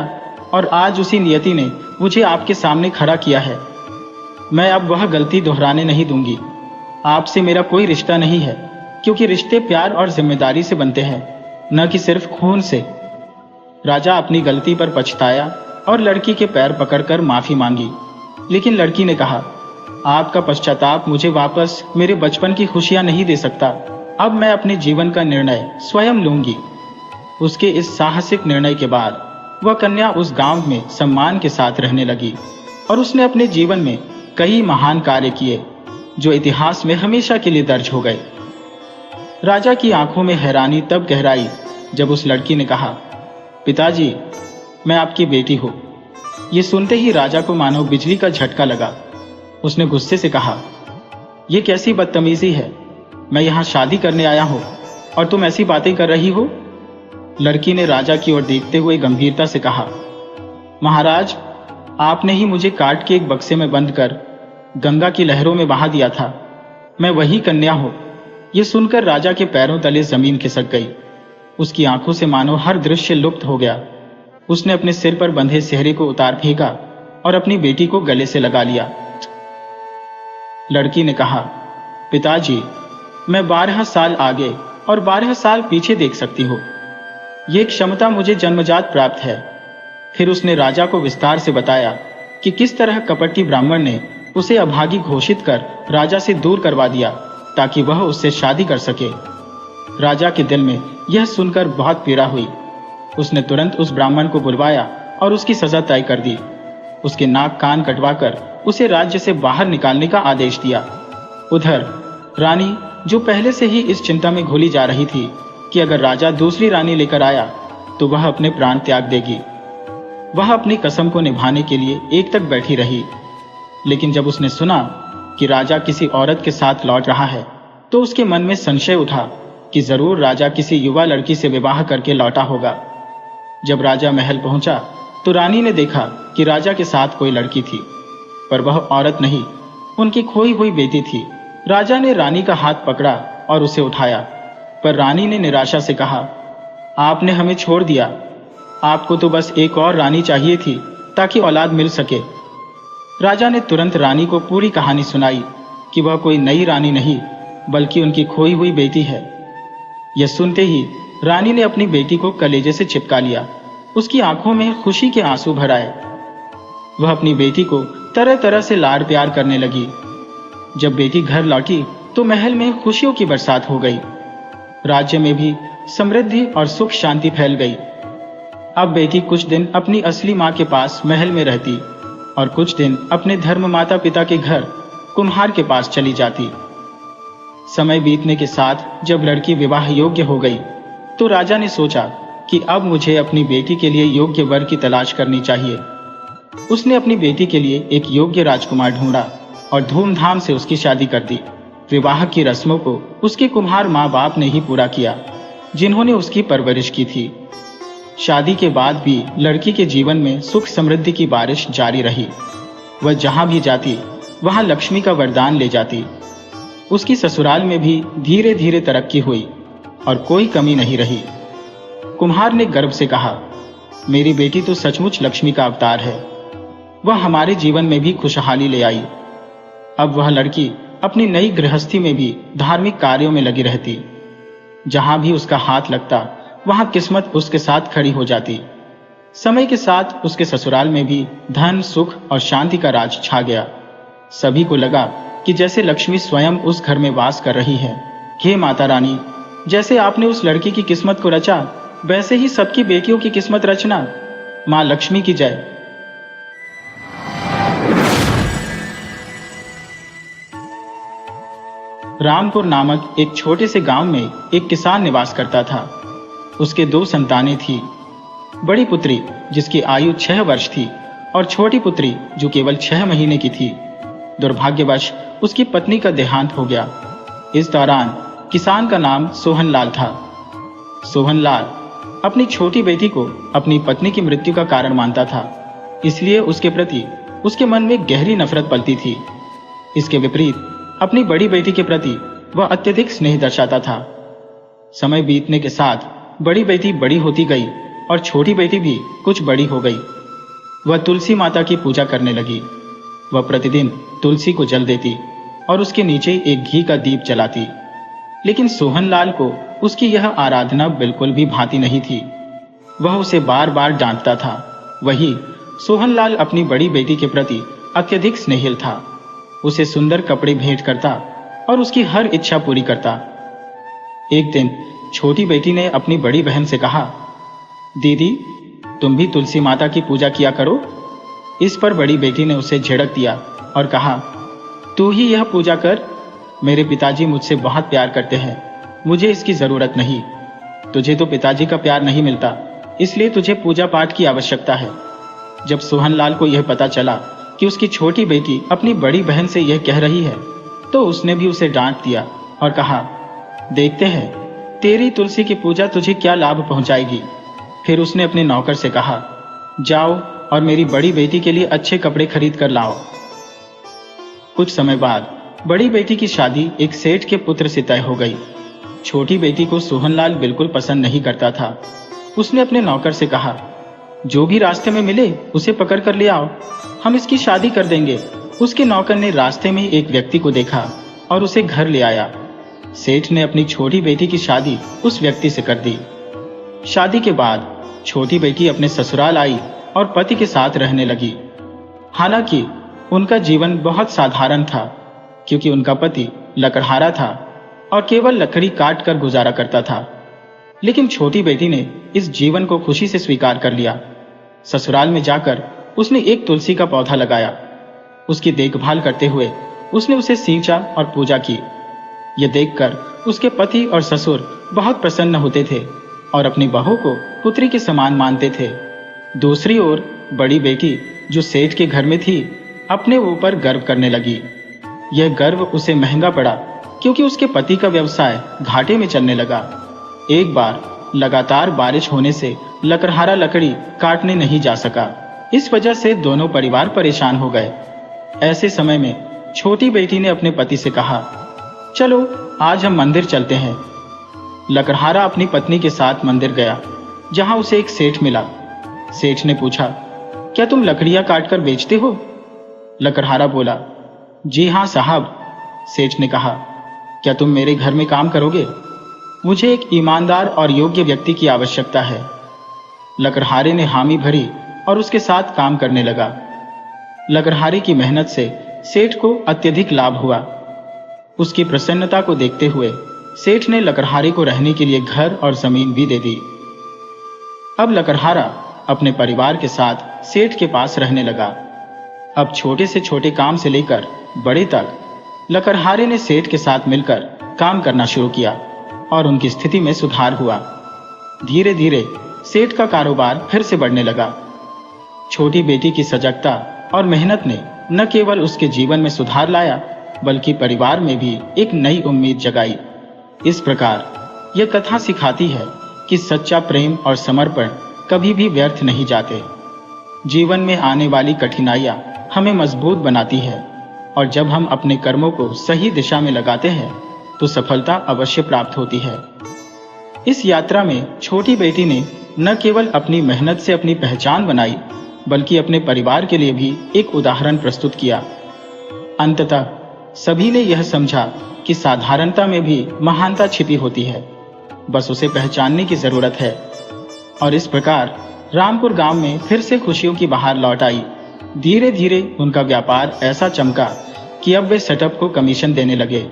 और आज उसी नियति ने मुझे आपके सामने खड़ा किया है। मैं अब वह गलती दोहराने नहीं दूंगी। आपसे मेरा कोई रिश्ता नहीं है, क्योंकि रिश्ते प्यार और जिम्मेदारी से बनते हैं, न कि सिर्फ खून से। राजा अपनी गलती पर पछताया और लड़की के पैर पकड़कर माफी मांगी। लेकिन लड़की ने कहा, आपका पश्चाताप मुझे वापस मेरे बचपन की खुशियां नहीं दे सकता। अब मैं अपने जीवन का निर्णय स्वयं लूंगी। उसके इस साहसिक निर्णय के बाद वह कन्या उस गांव में सम्मान के साथ रहने लगी और उसने अपने जीवन में कई महान कार्य किए जो इतिहास में हमेशा के लिए दर्ज हो गए। राजा की आंखों में हैरानी तब गहराई जब उस लड़की ने कहा, पिताजी, मैं आपकी बेटी हूं। यह सुनते ही राजा को मानो बिजली का झटका लगा। उसने गुस्से से कहा, यह कैसी बदतमीजी है? मैं यहां शादी करने आया हूं और तुम ऐसी बातें कर रही हो? लड़की ने राजा की ओर देखते हुए गंभीरता से कहा, महाराज, आपने ही मुझे काट के एक बक्से में बंद कर गंगा की लहरों में बहा दिया था। मैं वही कन्या हूं। यह सुनकर राजा के पैरों तले जमीन खिसक गई। उसकी आंखों से मानो हर दृश्य लुप्त हो गया। उसने अपने सिर पर बंधे सेहरे को उतार फेंका और अपनी बेटी को गले से लगा लिया। लड़की ने कहा, पिताजी, मैं 12 साल आगे और 12 साल पीछे देख सकती हूँ। ये क्षमता मुझे जन्मजात प्राप्त है। फिर उसने राजा को विस्तार से बताया कि किस तरह कपटी ब्राह्मण ने उसे अभागी घोषित कर राजा से दूर करवा दिया ताकि वह उससे शादी कर सके। राजा के दिल में यह सुनकर बहुत पीड़ा हुई। उसने तुरंत उस ब्राह्मण को बुलवाया और उसकी सजा तय कर दी। उसके नाक कान कटवाकर उसे राज्य से बाहर निकालने का आदेश दिया। उधर रानी, जो पहले से ही इस चिंता में घुली जा रही थी कि अगर राजा दूसरी रानी लेकर आया तो वह अपने प्राण त्याग देगी, वह अपनी कसम को निभाने के लिए एक तक बैठी रही। लेकिन जब उसने सुना कि राजा किसी औरत के साथ लौट रहा है तो उसके मन में संशय उठा कि जरूर राजा किसी युवा लड़की से विवाह करके लौटा होगा। जब राजा महल पहुंचा तो रानी ने देखा कि राजा के साथ कोई लड़की थी, पर वह औरत नहीं, उनकी खोई हुई बेटी थी। राजा ने रानी का हाथ पकड़ा और उसे उठाया, पर रानी ने निराशा से कहा, आपने हमें छोड़ दिया। आपको तो बस एक और रानी चाहिए थी ताकि औलाद मिल सके। राजा ने तुरंत रानी को पूरी कहानी सुनाई कि वह कोई नई रानी नहीं बल्कि उनकी खोई हुई बेटी है। यह सुनते ही रानी ने अपनी बेटी को कलेजे से चिपका लिया। उसकी आंखों में खुशी के आंसू भर आए। वह अपनी बेटी को तरह तरह से लाड प्यार करने लगी। जब बेटी घर लौटी तो महल में खुशियों की बरसात हो गई। राज्य में भी समृद्धि और सुख शांति फैल गई। अब बेटी कुछ दिन अपनी असली मां के पास महल में रहती और कुछ दिन अपने धर्म माता पिता के घर कुम्हार के पास चली जाती। समय बीतने के साथ जब लड़की विवाह योग्य हो गई तो राजा ने सोचा कि अब मुझे अपनी बेटी के लिए योग्य वर की तलाश करनी चाहिए। उसने अपनी बेटी के लिए एक योग्य राजकुमार ढूंढा और धूमधाम से उसकी शादी कर दी। विवाह की रस्मों को उसके कुम्हार माँ बाप ने ही पूरा किया, जिन्होंने उसकी परवरिश की थी। शादी के बाद भी लड़की के जीवन में सुख समृद्धि की बारिश जारी रही। वह जहां भी जाती वहां लक्ष्मी का वरदान ले जाती। उसकी ससुराल में भी धीरे धीरे तरक्की हुई और कोई कमी नहीं रही। कुम्हार ने गर्व से कहा, मेरी बेटी तो सचमुच लक्ष्मी का अवतार है। वह हमारे जीवन में भी खुशहाली ले आई। अब वह लड़की अपनी नई गृहस्थी में भी धार्मिक कार्यों में लगी रहती। जहां भी उसका हाथ लगता वहां किस्मत उसके साथ खड़ी हो जाती। समय के साथ उसके ससुराल में भी धन, सुख और शांति का राज छा गया। सभी को लगा कि जैसे लक्ष्मी स्वयं उस घर में वास कर रही है। हे माता रानी, जैसे आपने उस लड़की की किस्मत को रचा, वैसे ही सबकी बेटियों की किस्मत रचना। मां लक्ष्मी की जय। रामपुर नामक एक छोटे से गांव में एक किसान निवास करता था। उसके 2 संतानें थीं। बड़ी पुत्री जिसकी आयु 6 वर्ष थी और छोटी पुत्री जो केवल 6 महीने की थी। दुर्भाग्यवश उसकी पत्नी का देहांत हो गया। इस दौरान किसान का नाम सोहनलाल था। सोहनलाल अपनी छोटी बेटी को अपनी पत्नी की मृत्यु का कारण मानता था, इसलिए उसके प्रति उसके मन में गहरी नफरत पलती थी। इसके विपरीत अपनी बड़ी बेटी के प्रति वह अत्यधिक स्नेह दर्शाता था। समय बीतने के साथ बड़ी बेटी बड़ी होती गई और छोटी बेटी भी कुछ बड़ी हो गई। वह तुलसी माता की पूजा करने लगी। वह प्रतिदिन तुलसी को जल देती और उसके नीचे एक घी का दीप जलाती। लेकिन सोहनलाल को उसकी यह आराधना बिल्कुल भी भाती नहीं थी। वह उसे बार बार डांटता था। वही सोहनलाल अपनी बड़ी बेटी के प्रति अत्यधिक स्नेहिल था। उसे सुंदर कपड़े भेंट करता और उसकी हर इच्छा पूरी करता। एक दिन छोटी बेटी ने अपनी बड़ी बहन से कहा, दीदी, तुम भी तुलसी माता की पूजा किया करो। इस पर बड़ी बेटी ने उसे झिड़क दिया और कहा, तू ही यह पूजा कर। मेरे पिताजी मुझसे बहुत प्यार करते हैं, मुझे इसकी जरूरत नहीं। तुझे तो पिताजी का प्यार नहीं मिलता, इसलिए तुझे पूजा पाठ की आवश्यकता है। जब सोहनलाल को यह पता चला कि उसकी छोटी बेटी अपनी बड़ी बहन से यह कह रही है, तो उसने भी उसे डांट दिया और कहा, देखते हैं तेरी तुलसी की पूजा तुझे क्या लाभ पहुंचाएगी। फिर उसने अपने नौकर से कहा, जाओ और मेरी बड़ी बेटी के लिए अच्छे कपड़े खरीद कर लाओ। कुछ समय बाद बड़ी बेटी की शादी एक सेठ के पुत्र से तय हो गई। छोटी बेटी को सोहनलाल बिल्कुल पसंद नहीं करता था। उसने अपने नौकर से कहा, जो भी रास्ते में मिले उसे पकड़ कर ले आओ, हम इसकी शादी कर देंगे। उसके नौकर ने रास्ते में एक व्यक्ति को देखा और उसे घर ले आया। सेठ ने अपनी छोटी बेटी की शादी उस व्यक्ति से कर दी। शादी के बाद छोटी बेटी अपने ससुराल आई और पति के साथ रहने लगी। हालांकि उनका जीवन बहुत साधारण था, क्योंकि उनका पति लकड़हारा था और केवल लकड़ी काट कर गुजारा करता था। लेकिन छोटी बेटी ने इस जीवन को खुशी से स्वीकार कर लिया। ससुराल में जाकर उसने एक तुलसी का पौधा लगाया। उसकी देखभाल करते हुए उसने उसे सींचा और पूजा की। यह देखकर उसके पति और ससुर बहुत प्रसन्न होते थे और अपनी बहू को पुत्री के समान मानते थे। दूसरी ओर बड़ी बेटी जो सेठ के घर में थी, अपने ऊपर गर्व करने लगी। यह गर्व उसे महंगा पड़ा, क्योंकि उसके पति का व्यवसाय घाटे में चलने लगा। एक बार लगातार बारिश होने से लकड़हारा लकड़ी काटने नहीं जा सका। इस वजह से दोनों परिवार परेशान हो गए। ऐसे समय में छोटी बेटी ने अपने पति से कहा, चलो आज हम मंदिर चलते हैं। लकड़हारा अपनी पत्नी के साथ मंदिर गया, जहां उसे एक सेठ मिला। सेठ ने पूछा, क्या तुम लकड़ियां काटकर बेचते हो? लकड़हारा बोला, जी हाँ साहब। सेठ ने कहा, क्या तुम मेरे घर में काम करोगे? मुझे एक ईमानदार और योग्य व्यक्ति की आवश्यकता है। लकड़हारे ने हामी भरी और उसके साथ काम करने लगा। लकड़हारे की मेहनत से सेठ को अत्यधिक लाभ हुआ। उसकी प्रसन्नता को देखते हुए सेठ ने लकड़हारे को रहने के लिए घर और जमीन भी दे दी। अब लकड़हारा अपने परिवार के साथ सेठ के पास रहने लगा। अब छोटे से छोटे काम से लेकर बड़े तक लकड़हारे ने सेठ के साथ मिलकर काम करना शुरू किया और उनकी स्थिति में सुधार हुआ। धीरे धीरे सेठ का कारोबार फिर से बढ़ने लगा। छोटी बेटी की सजगता और मेहनत ने न केवल उसके जीवन में सुधार लाया, बल्कि परिवार में भी एक नई उम्मीद जगाई। इस प्रकार यह कथा सिखाती है कि सच्चा प्रेम और समर्पण कभी भी व्यर्थ नहीं जाते। जीवन में आने वाली कठिनाइयां हमें मजबूत बनाती है, और जब हम अपने कर्मों को सही दिशा में लगाते हैं तो सफलता अवश्य प्राप्त होती है। इस यात्रा में छोटी बेटी ने न केवल अपनी मेहनत से अपनी पहचान बनाई, बल्कि अपने परिवार के लिए भी एक उदाहरण प्रस्तुत किया। अंततः सभी ने यह समझा कि साधारणता में भी महानता छिपी होती है, बस उसे पहचानने की जरूरत है। और इस प्रकार रामपुर गांव में फिर से खुशियों की बहार लौट आई। धीरे धीरे उनका व्यापार ऐसा चमका कि अब वे सेटअप को कमीशन देने लगे,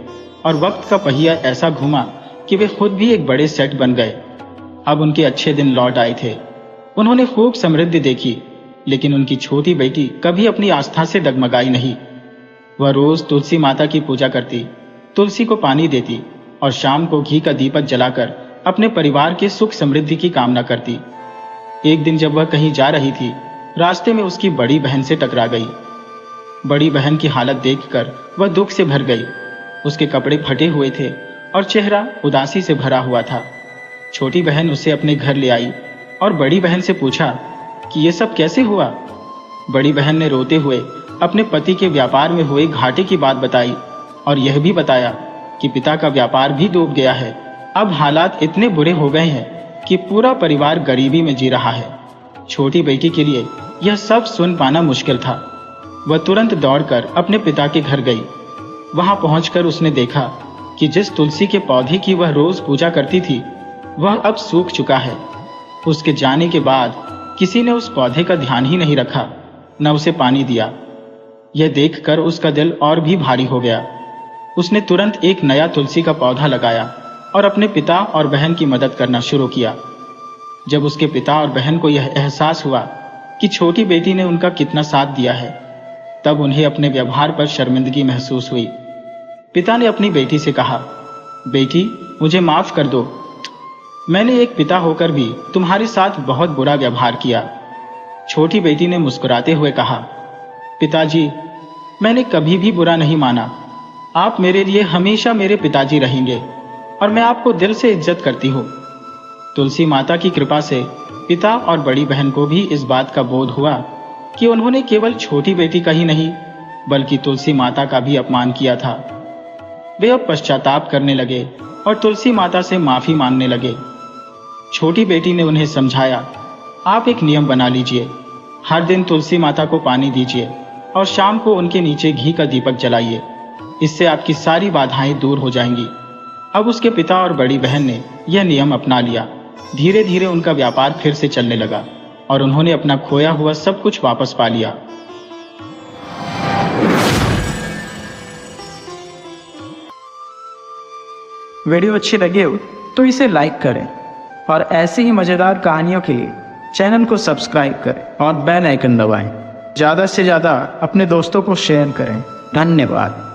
और वक्त का पहिया ऐसा घूमा कि वे खुद भी एक बड़े सेट बन गए। अब उनके अच्छे दिन लौट आए थे। उन्होंने खूब समृद्धि देखी, लेकिन उनकी छोटी बेटी कभी अपनी आस्था से डगमगाई नहीं। वह रोज तुलसी माता की पूजा करती, तुलसी को पानी देती और शाम को घी का दीपक जलाकर अपने परिवार के सुख समृद्धि की कामना करती। एक दिन जब वह कहीं जा रही थी, रास्ते में उसकी बड़ी बहन से टकरा गई। बड़ी बहन की हालत देखकर वह दुख से भर गई। उसके कपड़े फटे हुए थे और चेहरा उदासी से भरा हुआ था। छोटी बहन उसे अपने घर ले आई और बड़ी बहन से पूछा कि ये सब कैसे हुआ। बड़ी बहन ने रोते हुए अपने पति के व्यापार में हुए घाटे की बात बताई और यह भी बताया कि पिता का व्यापार भी डूब गया है। अब हालात इतने बुरे हो गए हैं कि पूरा परिवार गरीबी में जी रहा है। छोटी बेटी के लिए यह सब सुन पाना मुश्किल था। वह तुरंत दौड़कर अपने पिता के घर गई। वहां पहुंचकर उसने देखा कि जिस तुलसी के पौधे की वह रोज पूजा करती थी, वह अब सूख चुका है। उसके जाने के बाद किसी ने उस पौधे का ध्यान ही नहीं रखा, न उसे पानी दिया। यह देखकर उसका दिल और भी भारी हो गया। उसने तुरंत एक नया तुलसी का पौधा लगाया और अपने पिता और बहन की मदद करना शुरू किया। जब उसके पिता और बहन को यह एहसास हुआ कि छोटी बेटी ने उनका कितना साथ दिया है, तब उन्हें अपने व्यवहार पर शर्मिंदगी महसूस हुई। पिता ने अपनी बेटी से कहा, बेटी मुझे माफ कर दो, मैंने एक पिता होकर भी तुम्हारे साथ बहुत बुरा व्यवहार किया। छोटी बेटी ने मुस्कुराते हुए कहा, पिताजी मैंने कभी भी बुरा नहीं माना। आप मेरे लिए हमेशा मेरे पिताजी रहेंगे और मैं आपको दिल से इज्जत करती हूँ। तुलसी माता की कृपा से पिता और बड़ी बहन को भी इस बात का बोध हुआ कि उन्होंने केवल छोटी बेटी का ही नहीं, बल्कि तुलसी माता का भी अपमान किया था। वे अब पश्चाताप करने लगे और तुलसी माता से माफी मांगने लगे। छोटी बेटी ने उन्हें समझाया, आप एक नियम बना लीजिए, हर दिन तुलसी माता को पानी दीजिए और शाम को उनके नीचे घी का दीपक जलाइए। इससे आपकी सारी बाधाएं दूर हो जाएंगी। अब उसके पिता और बड़ी बहन ने यह नियम अपना लिया। धीरे धीरे उनका व्यापार फिर से चलने लगा और उन्होंने अपना खोया हुआ सब कुछ वापस पा लिया।
वीडियो अच्छी लगे हो तो इसे लाइक करें और ऐसी ही मज़ेदार कहानियों के लिए चैनल को सब्सक्राइब करें और बेल आइकन दबाएं। ज़्यादा से ज़्यादा अपने दोस्तों को शेयर करें। धन्यवाद।